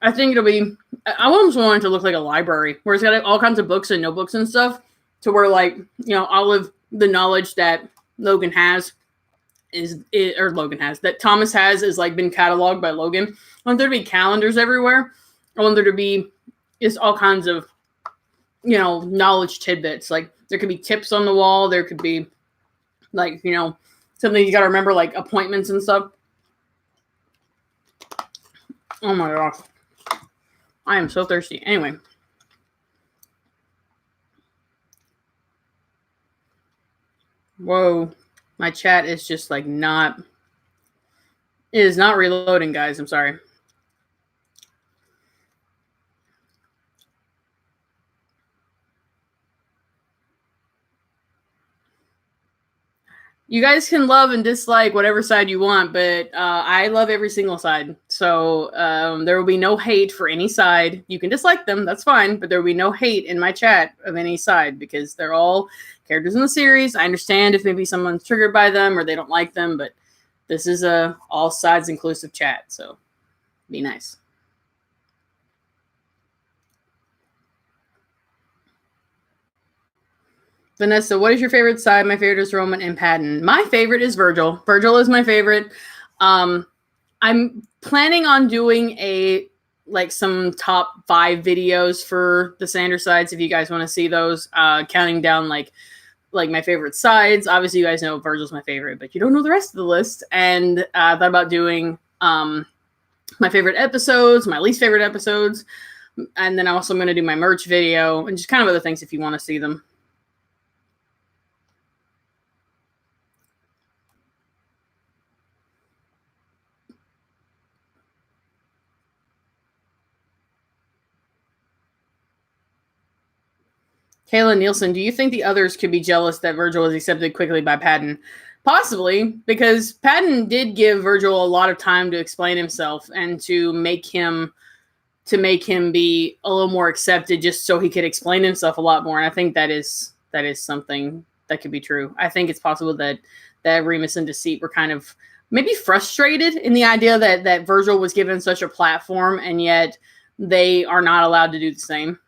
I think it'll be, I almost want it to look like a library where it's got like, all kinds of books and notebooks and stuff, to where, like, you know, all of the knowledge that Logan has that Thomas has is like been cataloged by Logan. I want there to be calendars everywhere. I want there to be just all kinds of, you know, knowledge tidbits. Like there could be tips on the wall. There could be, like, you know, something you got to remember, like appointments and stuff. Oh my gosh. I am so thirsty. Anyway. Whoa. My chat is just like not, it is not reloading, guys. I'm sorry. You guys can love and dislike whatever side you want, but I love every single side. So there will be no hate for any side. You can dislike them, that's fine, but there will be no hate in my chat of any side because they're all characters in the series. I understand if maybe someone's triggered by them or they don't like them, but this is a all sides inclusive chat, so be nice. Vanessa, what is your favorite side? My favorite is Roman and Patton. My favorite is Virgil. Virgil is my favorite. I'm planning on doing some top 5 videos for the Sanders sides if you guys want to see those, counting down like like my favorite sides. Obviously, you guys know Virgil's my favorite, but you don't know the rest of the list. And I thought about doing my favorite episodes, my least favorite episodes, and then also I'm going to do my merch video and just kind of other things if you want to see them. Kayla Nielsen, do you think the others could be jealous that Virgil was accepted quickly by Patton? Possibly, because Patton did give Virgil a lot of time to explain himself and to make him be a little more accepted, just so he could explain himself a lot more. And I think that is something that could be true. I think it's possible that Remus and Deceit were kind of maybe frustrated in the idea that Virgil was given such a platform, and yet they are not allowed to do the same.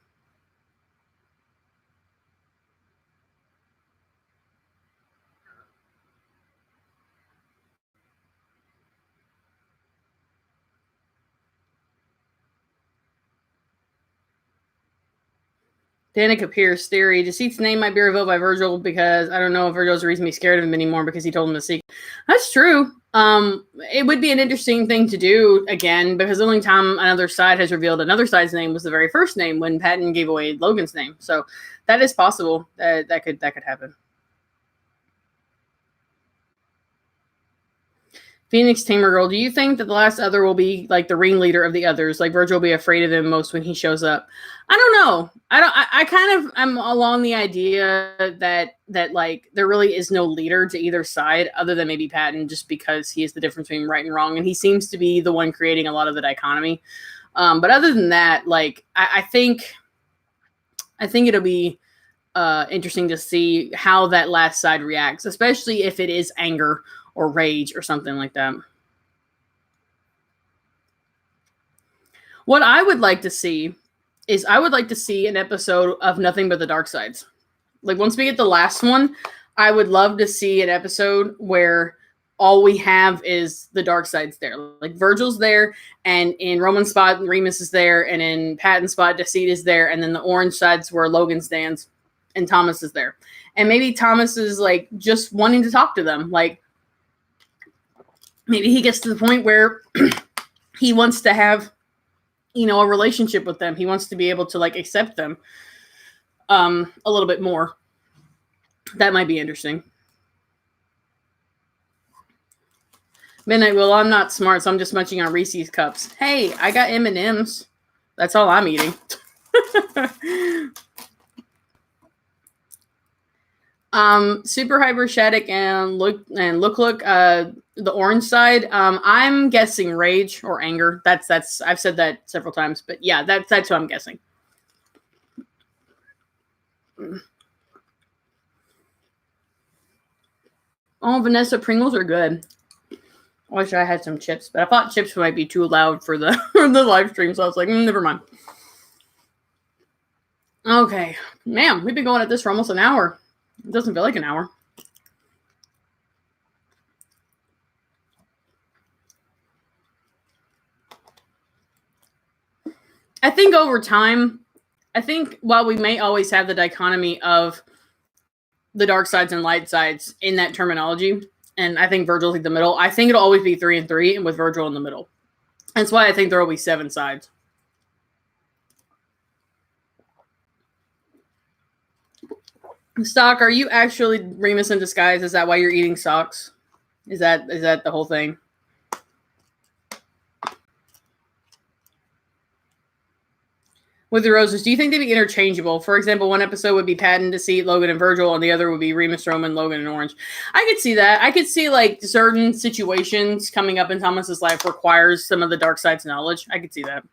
Danica Pierce theory. Deceit's name might be revealed by Virgil because I don't know if Virgil's the reason to be scared of him anymore because he told him the secret. That's true. It would be an interesting thing to do again, because the only time another side has revealed another side's name was the very first name when Patton gave away Logan's name. So that is possible. That could happen. Phoenix Tamer Girl, do you think that the last other will be like the ringleader of the others? Like Virgil will be afraid of him most when he shows up? I don't know. I kind of am along the idea that like there really is no leader to either side other than maybe Patton, just because he is the difference between right and wrong, and he seems to be the one creating a lot of the dichotomy. But other than that, like I think it'll be interesting to see how that last side reacts, especially if it is anger or rage or something like that. What I would like to see is an episode of Nothing But the Dark Sides. Like once we get the last one, I would love to see an episode where all we have is the dark sides there. Like Virgil's there, and in Roman's spot, Remus is there, and in Patton's spot, Deceit is there, and then the orange side's where Logan stands, and Thomas is there. And maybe Thomas is like just wanting to talk to them. Like maybe he gets to the point where he wants to have, a relationship with them. He wants to be able to like accept them a little bit more. That might be interesting. Midnight Will, I'm not smart, so I'm just munching on Reese's cups. Hey, I got M&Ms. That's all I'm eating. Super Hyper Shatic and look the orange side. I'm guessing rage or anger. That's I've said that several times, but yeah, that's what I'm guessing. Oh, Vanessa, Pringles are good. I wish I had some chips, but I thought chips might be too loud for the for the live stream, so I was like, never mind. Okay, man, we've been going at this for almost an hour. It doesn't feel like an hour. I think over time, while we may always have the dichotomy of the dark sides and light sides in that terminology, and I think Virgil's like the middle, I think it'll always be 3 and 3, and with Virgil in the middle. That's why I think there will be 7 sides. Stock, are you actually Remus in disguise? Is that why you're eating socks? Is that the whole thing? With the roses, do you think they'd be interchangeable? For example, one episode would be Patton, Deceit, Logan, and Virgil, and the other would be Remus, Roman, Logan, and Orange. I could see that. I could see like certain situations coming up in Thomas's life requires some of the dark side's knowledge. I could see that.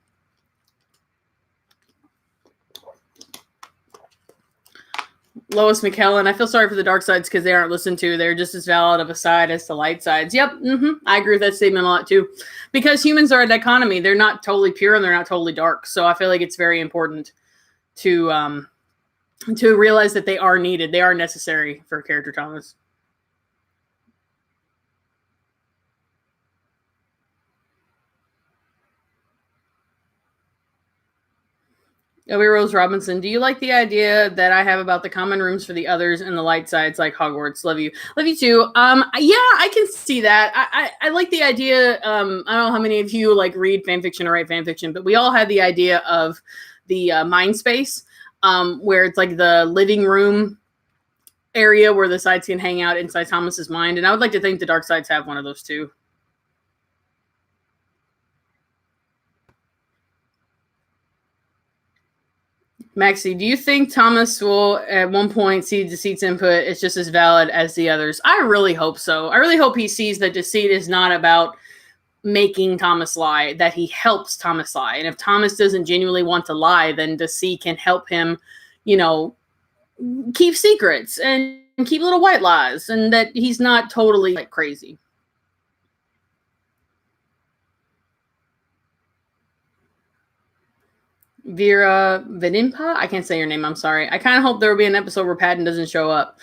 Lois McKellen, I feel sorry for the dark sides because they aren't listened to. They're just as valid of a side as the light sides. Yep, I agree with that statement a lot too. Because humans are a dichotomy. They're not totally pure and they're not totally dark. So I feel like it's very important to realize that they are needed. They are necessary for character Thomas. Elby Rose Robinson, do you like the idea that I have about the common rooms for the others and the light sides like Hogwarts? Love you too. Yeah, I can see that. I like the idea. I don't know how many of you like read fan fiction or write fan fiction, but we all had the idea of the mind space, where it's like the living room area where the sides can hang out inside Thomas's mind, and I would like to think the dark sides have one of those too. Maxie, do you think Thomas will at one point see Deceit's input is just as valid as the others? I really hope so. I really hope he sees that Deceit is not about making Thomas lie, that he helps Thomas lie. And if Thomas doesn't genuinely want to lie, then Deceit can help him, keep secrets and keep little white lies, and that he's not totally like crazy. Vera Vedinpa? I can't say your name, I'm sorry. I kind of hope there will be an episode where Patton doesn't show up.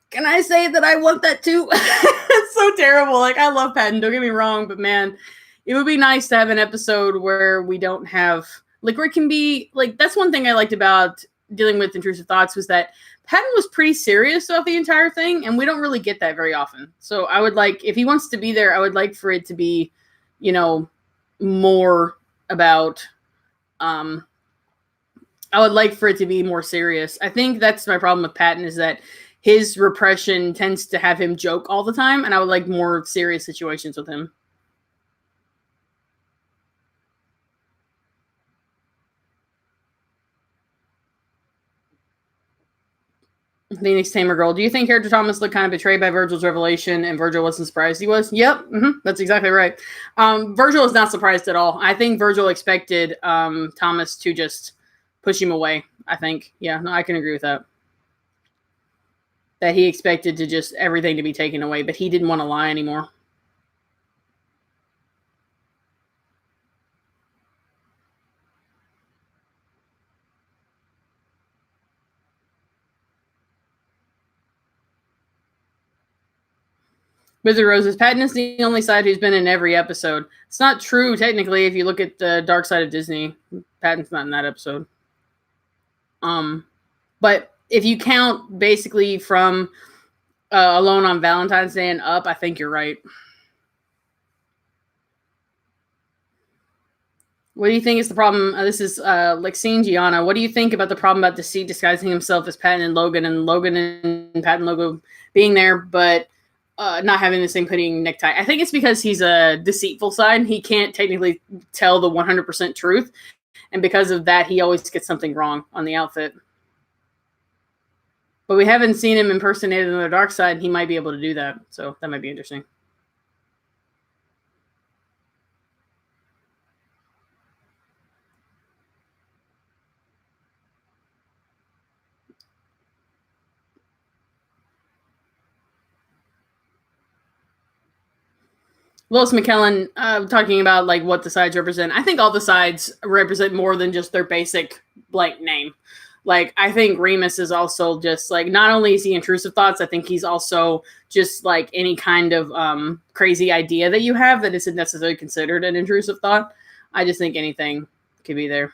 Can I say that I want that too? It's so terrible. Like, I love Patton, don't get me wrong, but man, it would be nice to have an episode where we don't have, like, where it can be, like, that's one thing I liked about dealing with Intrusive Thoughts was that Patton was pretty serious about the entire thing, and we don't really get that very often. So I would like, if he wants to be there, I would like for it to be, more about, I would like for it to be more serious. I think that's my problem with Patton, is that his repression tends to have him joke all the time, and I would like more serious situations with him. Phoenix Tamer Girl, do you think Character Thomas looked kind of betrayed by Virgil's revelation and Virgil wasn't surprised he was? Yep, that's exactly right. Virgil is not surprised at all. I think Virgil expected Thomas to just push him away, I think. Yeah, no, I can agree with that. That he expected to just everything to be taken away, but he didn't want to lie anymore. Wizard Roses, Patton is the only side who's been in every episode. It's not true, technically, if you look at the Dark Side of Disney. Patton's not in that episode. But if you count basically from Alone on Valentine's Day and up, I think you're right. What do you think is the problem? This is Lexine Gianna. What do you think about the problem about Deceit disguising himself as Patton and Logan and Patton Logo being there, but not having the same putting necktie? I think it's because he's a deceitful side. He can't technically tell the 100% truth. And because of that, he always gets something wrong on the outfit. But we haven't seen him impersonated on the dark side. He might be able to do that. So that might be interesting. Lois McKellen talking about like what the sides represent. I think all the sides represent more than just their basic blank name. Like, I think Remus is also just like, not only is he Intrusive Thoughts, I think he's also just like any kind of crazy idea that you have that isn't necessarily considered an intrusive thought. I just think anything could be there.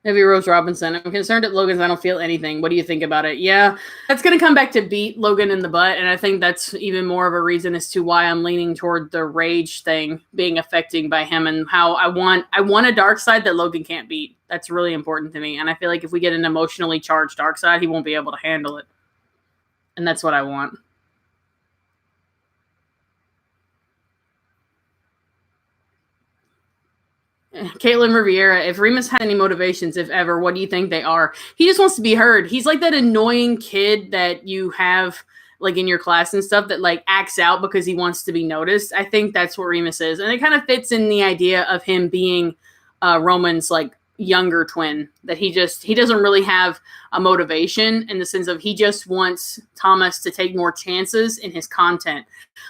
Maybe Rose Robinson. I'm concerned at Logan's. I don't feel anything. What do you think about it? Yeah, that's going to come back to beat Logan in the butt. And I think that's even more of a reason as to why I'm leaning toward the rage thing being affected by him, and how I want a dark side that Logan can't beat. That's really important to me. And I feel like if we get an emotionally charged dark side, he won't be able to handle it. And that's what I want. Caitlin Riviera, if Remus had any motivations, if ever, what do you think they are? He just wants to be heard. He's like that annoying kid that you have like in your class and stuff that like acts out because he wants to be noticed. I think that's what Remus is. And it kind of fits in the idea of him being Roman's like younger twin, that he doesn't really have a motivation in the sense of he just wants Thomas to take more chances in his content.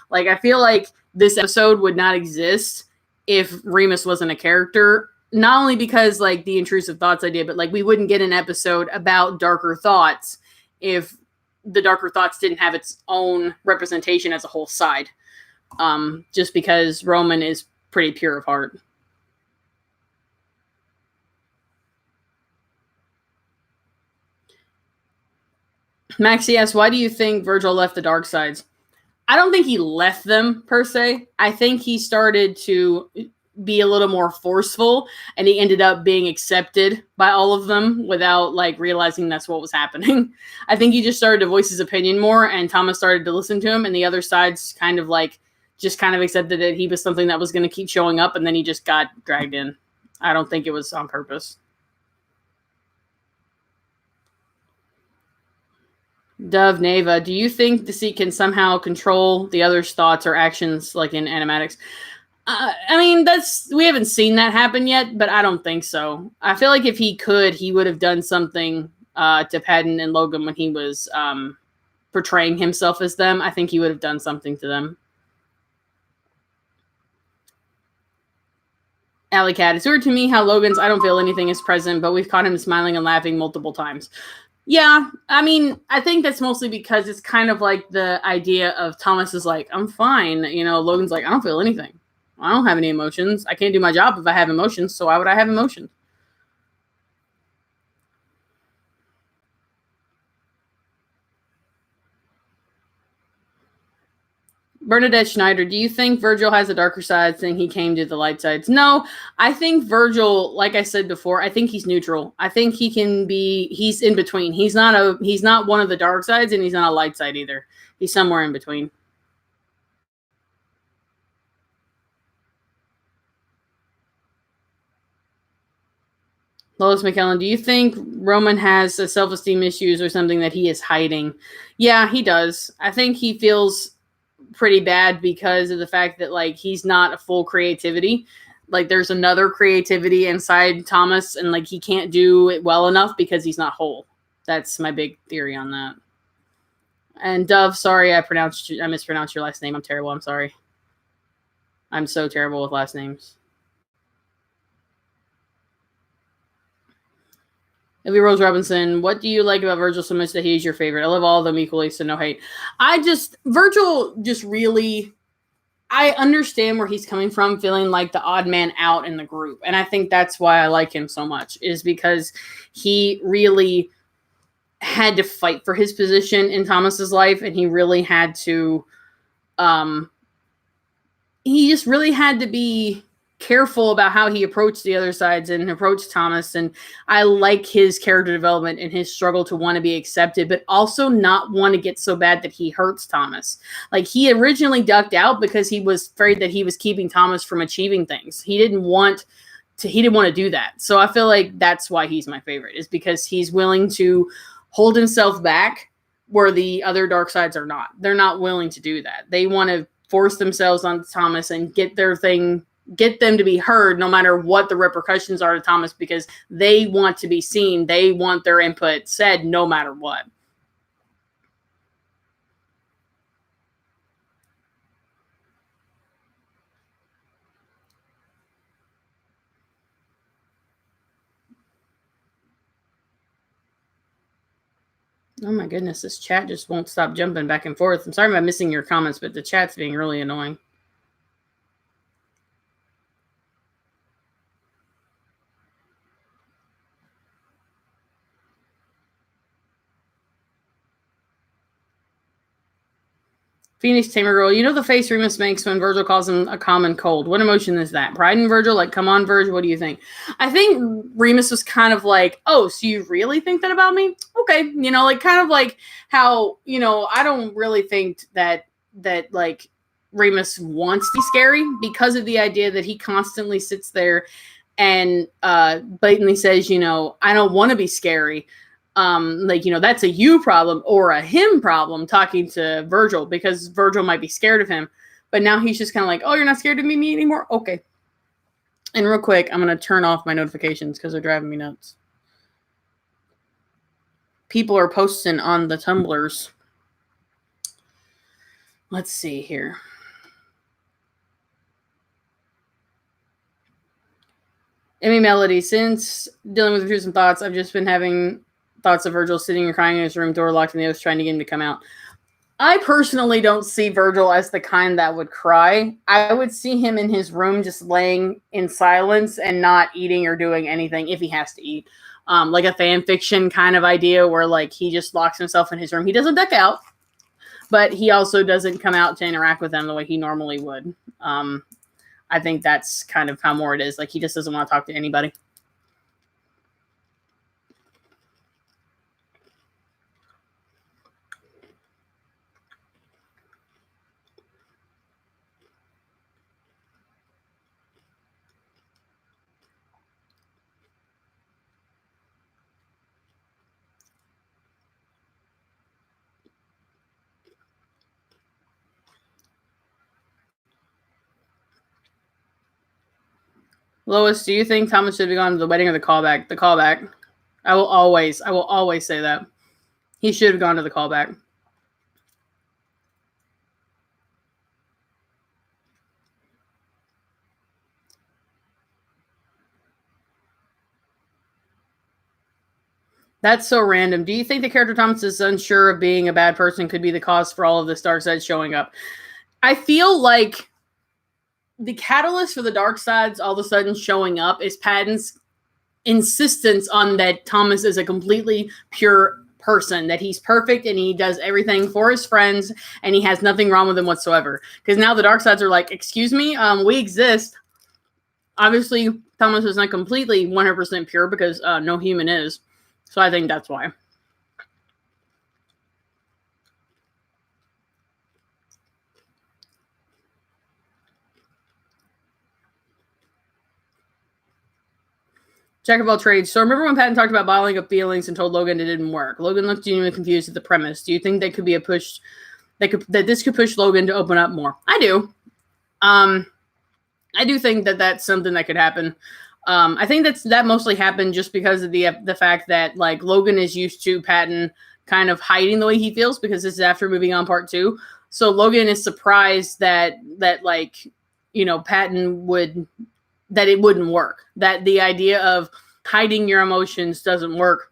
Like, I feel like this episode would not exist if Remus wasn't a character not only because like the intrusive thoughts idea, but like we wouldn't get an episode about darker thoughts if the darker thoughts didn't have its own representation as a whole side. Just because Roman is pretty pure of heart. Maxie asks, why do you think Virgil left the dark sides? I don't think he left them per se. I think he started to be a little more forceful, and he ended up being accepted by all of them without like realizing that's what was happening. I think he just started to voice his opinion more, and Thomas started to listen to him, and the other sides kind of like just kind of accepted that he was something that was going to keep showing up, and then he just got dragged in. I don't think it was on purpose. Dove Neva, do you think Deceit can somehow control the other's thoughts or actions like in animatics? I mean, we haven't seen that happen yet, but I don't think so. I feel like if he could, he would have done something to Patton and Logan when he was portraying himself as them. I think he would have done something to them. Alley Cat, it's weird to me how Logan's I don't feel anything is present, but we've caught him smiling and laughing multiple times. Yeah, I mean, I think that's mostly because it's kind of like the idea of Thomas is like, I'm fine. You know, Logan's like, I don't feel anything. I don't have any emotions. I can't do my job if I have emotions, so why would I have emotions? Bernadette Schneider, do you think Virgil has a darker side saying he came to the light sides? No, I think Virgil, like I said before, I think he's neutral. I think he's in between. He's not one of the dark sides and he's not a light side either. He's somewhere in between. Lois McKellen, do you think Roman has self-esteem issues or something that he is hiding? Yeah, he does. I think he feels pretty bad because of the fact that like he's not a full creativity. Like there's another creativity inside Thomas, and like he can't do it well enough because he's not whole. That's my big theory on that. And Dove, sorry, I mispronounced your last name. I'm terrible. I'm sorry. I'm so terrible with last names. Ellie Rose Robinson, what do you like about Virgil so much that he's your favorite? I love all of them equally, so no hate. Virgil just really, I understand where he's coming from, feeling like the odd man out in the group. And I think that's why I like him so much, is because he really had to fight for his position in Thomas's life, and he really had to, he just really had to be careful about how he approached the other sides and approached Thomas. And I like his character development and his struggle to want to be accepted, but also not want to get so bad that he hurts Thomas. Like he originally ducked out because he was afraid that he was keeping Thomas from achieving things. He didn't want to do that. So I feel like that's why he's my favorite, is because he's willing to hold himself back where the other dark sides are not. They're not willing to do that. They want to force themselves on Thomas and get them to be heard no matter what the repercussions are to Thomas, because they want to be seen. They want their input said no matter what. Oh my goodness, this chat just won't stop jumping back and forth. I'm sorry about missing your comments, but the chat's being really annoying. Phoenix Tamer Girl, you know the face Remus makes when Virgil calls him a common cold. What emotion is that? Pride in Virgil? Like, come on, Virgil, what do you think? I think Remus was kind of like, oh, so you really think that about me? Okay. You know, like kind of like how, you know, I don't really think that like Remus wants to be scary because of the idea that he constantly sits there and blatantly says, you know, I don't want to be scary. Like, you know, that's a you problem or a him problem, talking to Virgil, because Virgil might be scared of him. But now he's just kind of like, oh, you're not scared of me anymore? Okay. And real quick, I'm going to turn off my notifications because they're driving me nuts. People are posting on the Tumblrs. Let's see here. Emmy Melody, since dealing with intrusive thoughts, I've just been having thoughts of Virgil sitting and crying in his room, door locked, and the others trying to get him to come out. I personally don't see Virgil as the kind that would cry. I would see him in his room just laying in silence and not eating or doing anything if he has to eat. Like a fan fiction kind of idea where like he just locks himself in his room. He doesn't duck out, but he also doesn't come out to interact with them the way he normally would. I think that's kind of how more it is. Like he just doesn't want to talk to anybody. Lois, do you think Thomas should have gone to the wedding or the callback? The callback. I will always say that. He should have gone to the callback. That's so random. Do you think the character Thomas is unsure of being a bad person could be the cause for all of this dark side showing up? I feel like the catalyst for the dark sides all of a sudden showing up is Patton's insistence on that Thomas is a completely pure person, that he's perfect and he does everything for his friends and he has nothing wrong with him whatsoever. Because now the dark sides are like, excuse me, we exist. Obviously, Thomas is not completely 100% pure because no human is. So I think that's why. Jack of all trades. So remember when Patton talked about bottling up feelings and told Logan it didn't work? Logan looked genuinely confused at the premise. Do you think that could be a push? That this could push Logan to open up more? I do. I do think that that's something that could happen. I think that mostly happened just because of the fact that like Logan is used to Patton kind of hiding the way he feels because this is after Moving On Part 2. So Logan is surprised that like, you know, Patton that it wouldn't work. That the idea of hiding your emotions doesn't work.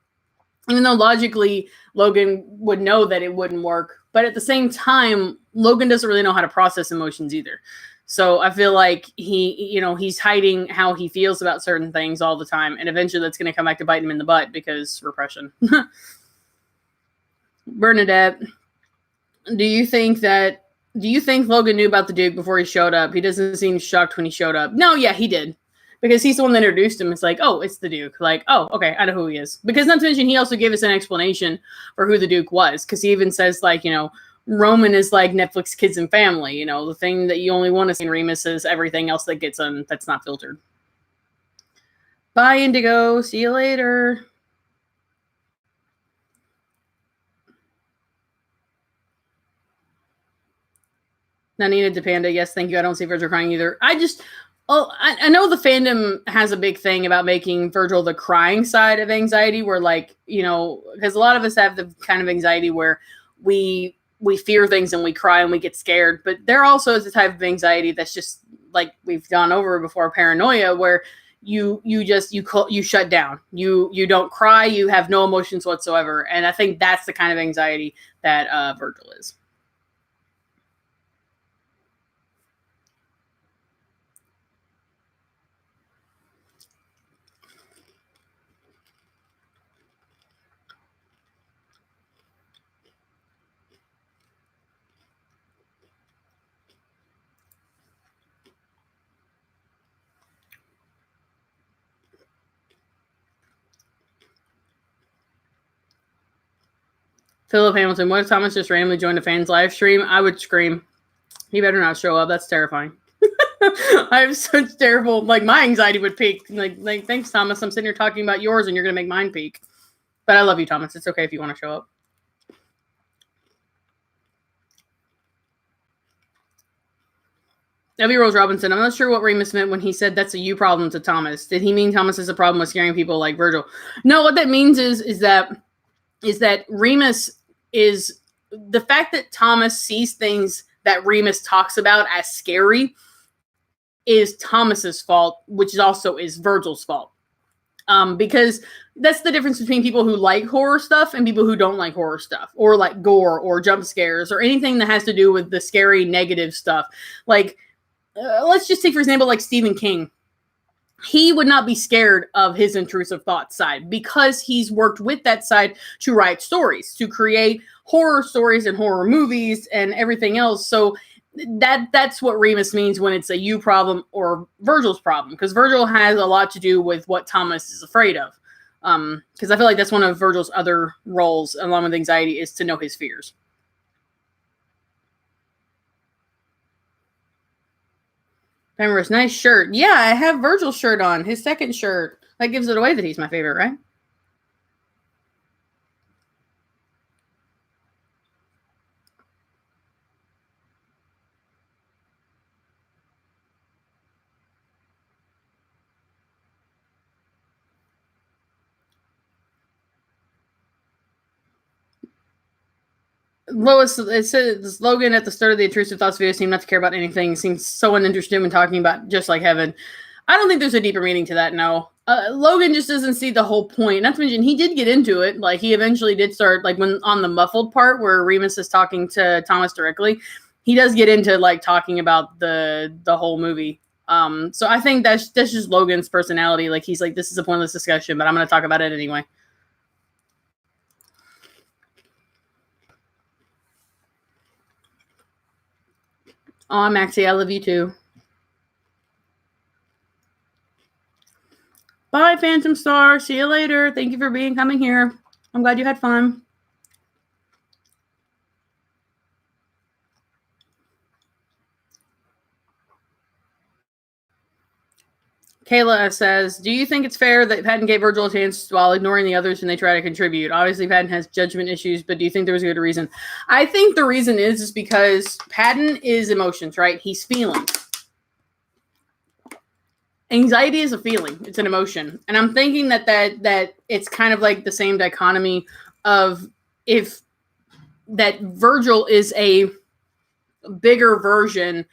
Even though logically Logan would know that it wouldn't work. But at the same time, Logan doesn't really know how to process emotions either. So I feel like he's hiding how he feels about certain things all the time. And eventually that's going to come back to bite him in the butt because repression. Bernadette, do you think Logan knew about the Duke before he showed up? He doesn't seem shocked when he showed up. No, yeah, he did. Because he's the one that introduced him. It's like, oh, it's the Duke. Like, oh, okay, I know who he is. Because not to mention, he also gave us an explanation for who the Duke was. Because he even says, like, you know, Roman is like Netflix Kids and Family. You know, the thing that you only want to see in Remus is everything else that gets on that's not filtered. Bye, Indigo. See you later. Nanina DePanda, yes, thank you. I don't see Virgil crying either. I know the fandom has a big thing about making Virgil the crying side of anxiety, where like, you know, because a lot of us have the kind of anxiety where we fear things and we cry and we get scared. But there also is a type of anxiety that's just like we've gone over before, paranoia, where you shut down. You don't cry. You have no emotions whatsoever. And I think that's the kind of anxiety that Virgil is. Philip Hamilton, what if Thomas just randomly joined a fan's live stream? I would scream. He better not show up. That's terrifying. I have such terrible, like, my anxiety would peak. Like, thanks, Thomas. I'm sitting here talking about yours and you're going to make mine peak. But I love you, Thomas. It's okay if you want to show up. W. Rose Robinson, I'm not sure what Remus meant when he said that's a you problem to Thomas. Did he mean Thomas has a problem with scaring people like Virgil? No, what that means is that Remus is the fact that Thomas sees things that Remus talks about as scary is Thomas's fault, which also is Virgil's fault. Because that's the difference between people who like horror stuff and people who don't like horror stuff, or like gore or jump scares or anything that has to do with the scary negative stuff. Like, let's just take, for example, like Stephen King. He would not be scared of his intrusive thoughts side because he's worked with that side to write stories, to create horror stories and horror movies and everything else. So that's what Remus means when it's a you problem or Virgil's problem, because Virgil has a lot to do with what Thomas is afraid of. Because I feel like that's one of Virgil's other roles, along with anxiety, is to know his fears. Penrose, nice shirt. Yeah, I have Virgil's shirt on, his second shirt. That gives it away that he's my favorite, right? Lois, it says Logan at the start of the intrusive thoughts video seemed not to care about anything. Seems so uninterested when talking about just like heaven. I don't think there's a deeper meaning to that. No, Logan just doesn't see the whole point. Not to mention he did get into it. Like he eventually did start, like when on the muffled part where Remus is talking to Thomas directly, he does get into like talking about the whole movie. So I think that's just Logan's personality. Like he's like, this is a pointless discussion, but I'm going to talk about it anyway. Oh, Maxie, I love you too. Bye, Phantom Star. See you later. Thank you for coming here. I'm glad you had fun. Kayla says, do you think it's fair that Patton gave Virgil a chance while ignoring the others when they try to contribute? Obviously, Patton has judgment issues, but do you think there was a good reason? I think the reason is because Patton is emotions, right? He's feeling. Anxiety is a feeling. It's an emotion. And I'm thinking that it's kind of like the same dichotomy of if that Virgil is a bigger version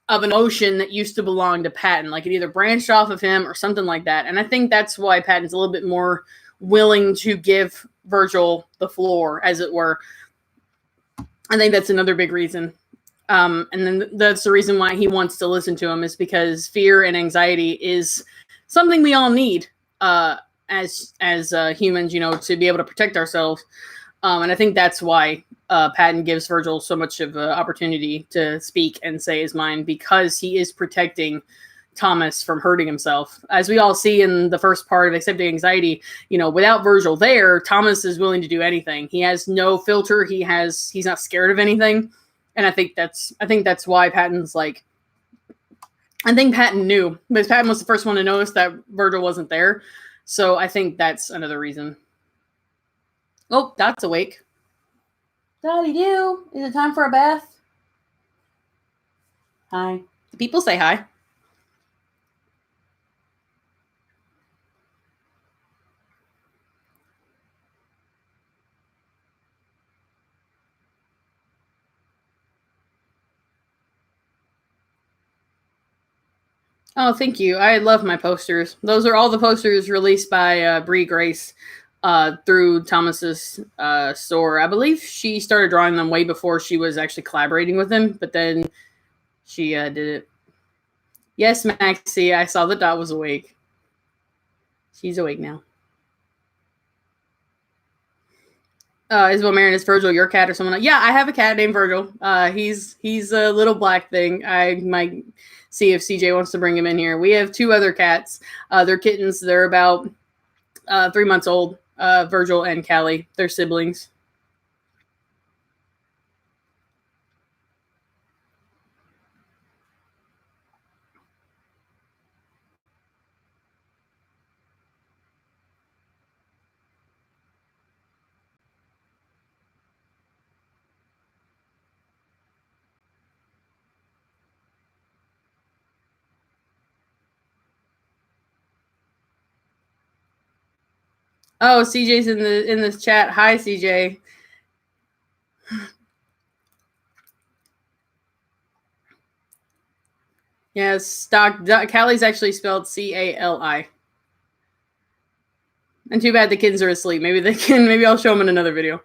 of an ocean that used to belong to Patton. Like it either branched off of him or something like that. And I think that's why Patton's a little bit more willing to give Virgil the floor, as it were. I think that's another big reason. And then that's the reason why he wants to listen to him, is because fear and anxiety is something we all need as humans, you know, to be able to protect ourselves. And I think that's why Patton gives Virgil so much of an opportunity to speak and say his mind, because he is protecting Thomas from hurting himself. As we all see in the first part of Accepting Anxiety, you know, without Virgil there, Thomas is willing to do anything. He has no filter. He's not scared of anything. And I think that's why Patton's like, I think Patton knew, because Patton was the first one to notice that Virgil wasn't there. So I think that's another reason. Oh, Dot's awake. Dotty do. Is it time for a bath? Hi. The people say hi. Oh, thank you. I love my posters. Those are all the posters released by Bree Grace through Thomas's store. I believe she started drawing them way before she was actually collaborating with him, but then she did it. Yes, Maxie, I saw that Dot was awake. She's awake now. Isabel Marin, is Virgil your cat or someone else? Yeah, I have a cat named Virgil. He's a little black thing. I might see if CJ wants to bring him in here. We have two other cats. They're kittens. They're about 3 months old. Virgil and Callie. They're siblings. Oh, CJ's in this chat. Hi, CJ. Yes, Callie's actually spelled C-A-L-I. And too bad the kids are asleep. Maybe I'll show them in another video.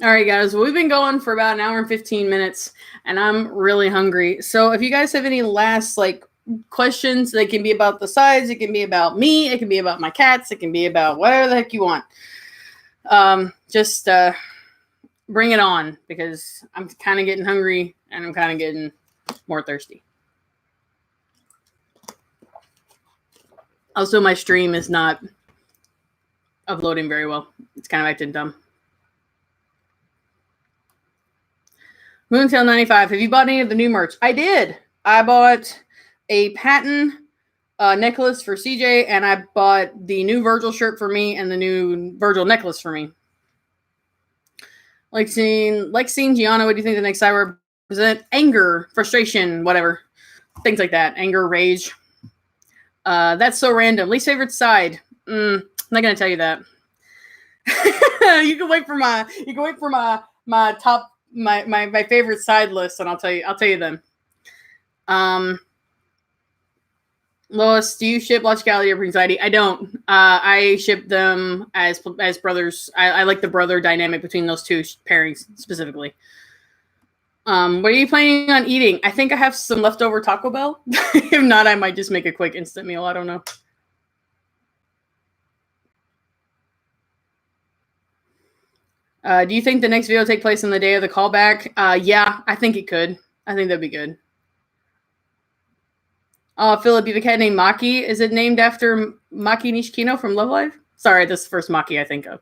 All right, guys. Well, we've been going for about an hour and 15 minutes, and I'm really hungry. So if you guys have any last questions, they can be about the sides, it can be about me, it can be about my cats, it can be about whatever the heck you want. Just bring it on, because I'm kind of getting hungry and I'm kind of getting more thirsty. Also, my stream is not uploading very well. It's kind of acting dumb. Moontail95, have you bought any of the new merch? I did. I bought a patent necklace for CJ, and I bought the new Virgil shirt for me and the new Virgil necklace for me. Lexine, Gianna, what do you think the next side represent? Anger, frustration, whatever. Things like that. Anger, rage. That's so random. Least favorite side. I'm not gonna tell you that. You can wait for my top my favorite side list, and I'll tell you then. Lois, do you ship logicality or anxiety? I don't. I ship them as brothers. I like the brother dynamic between those two pairings specifically. What are you planning on eating? I think I have some leftover Taco Bell. If not, I might just make a quick instant meal. I don't know. Do you think the next video will take place on the day of the callback? Yeah, I think it could. I think that'd be good. Philip, you have a cat named Maki. Is it named after Maki Nishikino from Love Live? Sorry, this is the first Maki I think of.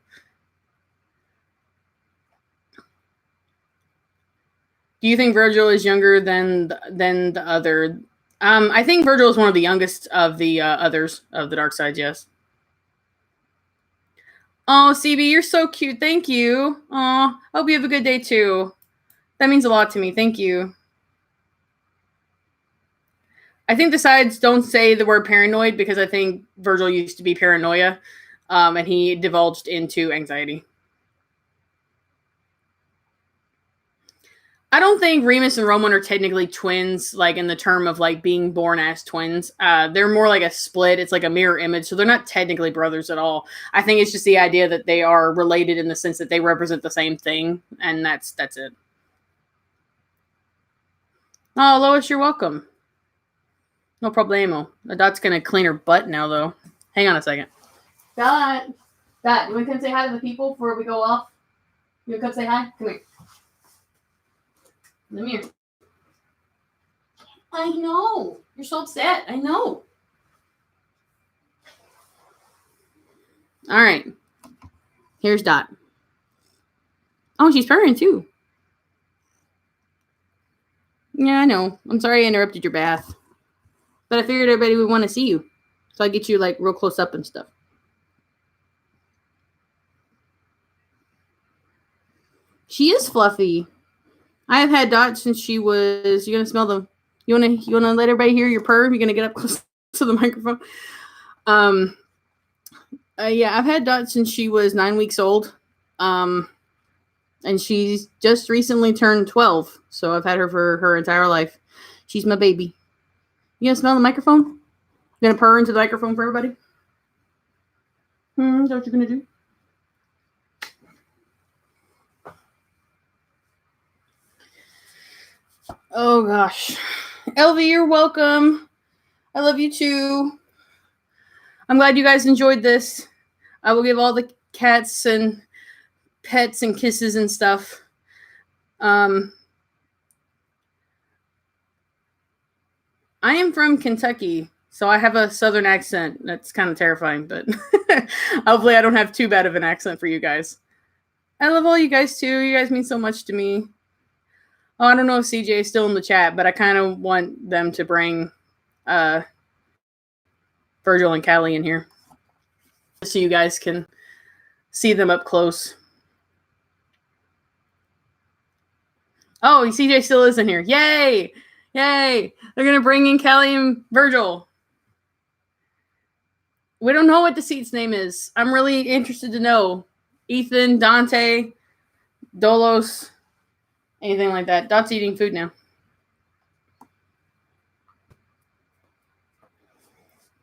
Do you think Virgil is younger than the other? I think Virgil is one of the youngest of the others of the dark sides, yes. Oh, CB, you're so cute. Thank you. Oh, hope you have a good day too. That means a lot to me. Thank you. I think the sides don't say the word paranoid because I think Virgil used to be paranoia, and he divulged into anxiety. I don't think Remus and Roman are technically twins, in the term of being born as twins. They're more like a split. It's like a mirror image, so they're not technically brothers at all. I think it's just the idea that they are related in the sense that they represent the same thing, and that's it. Oh, Lois, you're welcome. No problemo. The Dot's gonna clean her butt now, though. Hang on a second. Dot, you want to come say hi to the people before we go off? You want to come say hi? Come here. Come here. I know. You're so upset. I know. All right. Here's Dot. Oh, she's purring too. Yeah, I know. I'm sorry I interrupted your bath. But I figured everybody would want to see you. So I get you real close up and stuff. She is fluffy. I have had Dot since she was. You gonna smell them? You wanna let everybody hear your purr? You're gonna get up close to the microphone. Yeah, I've had Dot since she was 9 weeks old. And she's just recently turned 12. So I've had her for her entire life. She's my baby. You gonna smell the microphone? You gonna purr into the microphone for everybody? Is that what you're gonna do? Oh gosh. Elvie, you're welcome. I love you too. I'm glad you guys enjoyed this. I will give all the cats and pets and kisses and stuff. I am from Kentucky, so I have a southern accent. That's kind of terrifying, but hopefully I don't have too bad of an accent for you guys. I love all you guys too. You guys mean so much to me. Oh, I don't know if CJ is still in the chat, but I kind of want them to bring Virgil and Callie in here so you guys can see them up close. Oh, CJ still is in here. Yay! Yay! They're going to bring in Callie and Virgil. We don't know what the seat's name is. I'm really interested to know. Ethan, Dante, Dolos. anything like that. Dot's eating food now.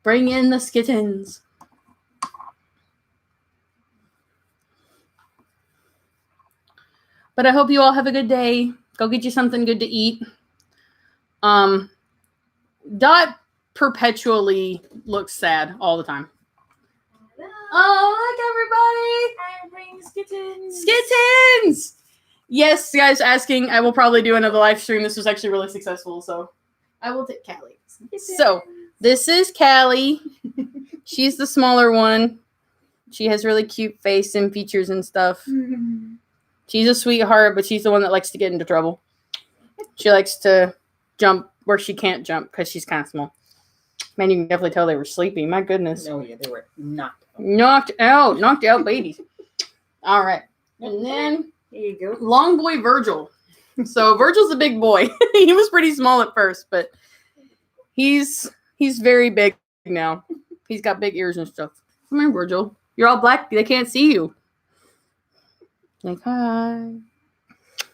Bring in the skittens. But I hope you all have a good day. Go get you something good to eat. Dot perpetually looks sad all the time. Oh, look, everybody! I'm bringing skittens. Skittens! Yes, guys, asking. I will probably do another live stream. This was actually really successful, so I will take Callie. So, this is Callie. She's the smaller one. She has really cute face and features and stuff. She's a sweetheart, but she's the one that likes to get into trouble. She likes to jump where she can't jump because she's kind of small. Man, you can definitely tell they were sleepy. My goodness. Oh, yeah, they were knocked out. Knocked out babies. All right. And then, here you go. long boy Virgil. So, Virgil's a big boy. He was pretty small at first, but he's very big now. He's got big ears and stuff. Come here, Virgil. You're all black. They can't see you. Like, hi.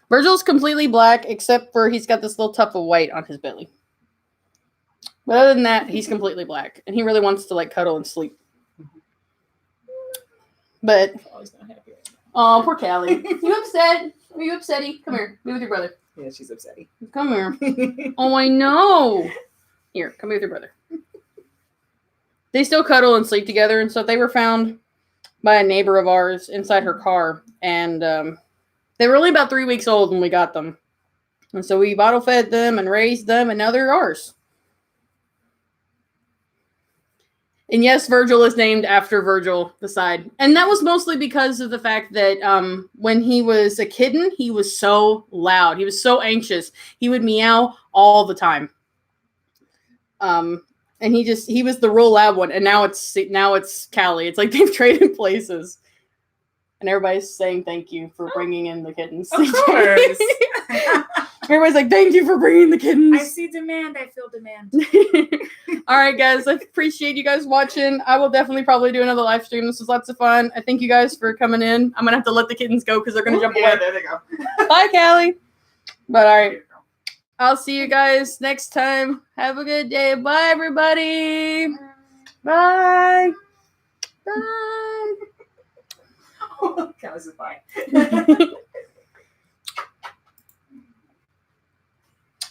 Virgil's completely black, except for he's got this little tuft of white on his belly. But other than that, he's completely black. And he really wants to, like, cuddle and sleep. But, oh, poor Callie. You upset? Are you upsetty? Come here. Be with your brother. Yeah, she's upsetty. Come here. Oh, I know. Here, come be with your brother. They still cuddle and sleep together and stuff. They were found by a neighbor of ours inside her car. And they were only about 3 weeks old when we got them. And so we bottle fed them and raised them, and now they're ours. And yes, Virgil is named after Virgil, the side. And that was mostly because of the fact that when he was a kitten, he was so loud. He was so anxious. He would meow all the time. And he was the real loud one. And now it's Callie. It's like they've traded places. And everybody's saying thank you for bringing in the kittens. Of course. Everybody's like, thank you for bringing the kittens. I see demand. I feel demand. All right, guys. I appreciate you guys watching. I will definitely probably do another live stream. This was lots of fun. I thank you guys for coming in. I'm going to have to let the kittens go because they're going to jump away. There they go. Bye, Callie. But all right. I'll see you guys next time. Have a good day. Bye, everybody. Bye. Bye. Oh, that was fine.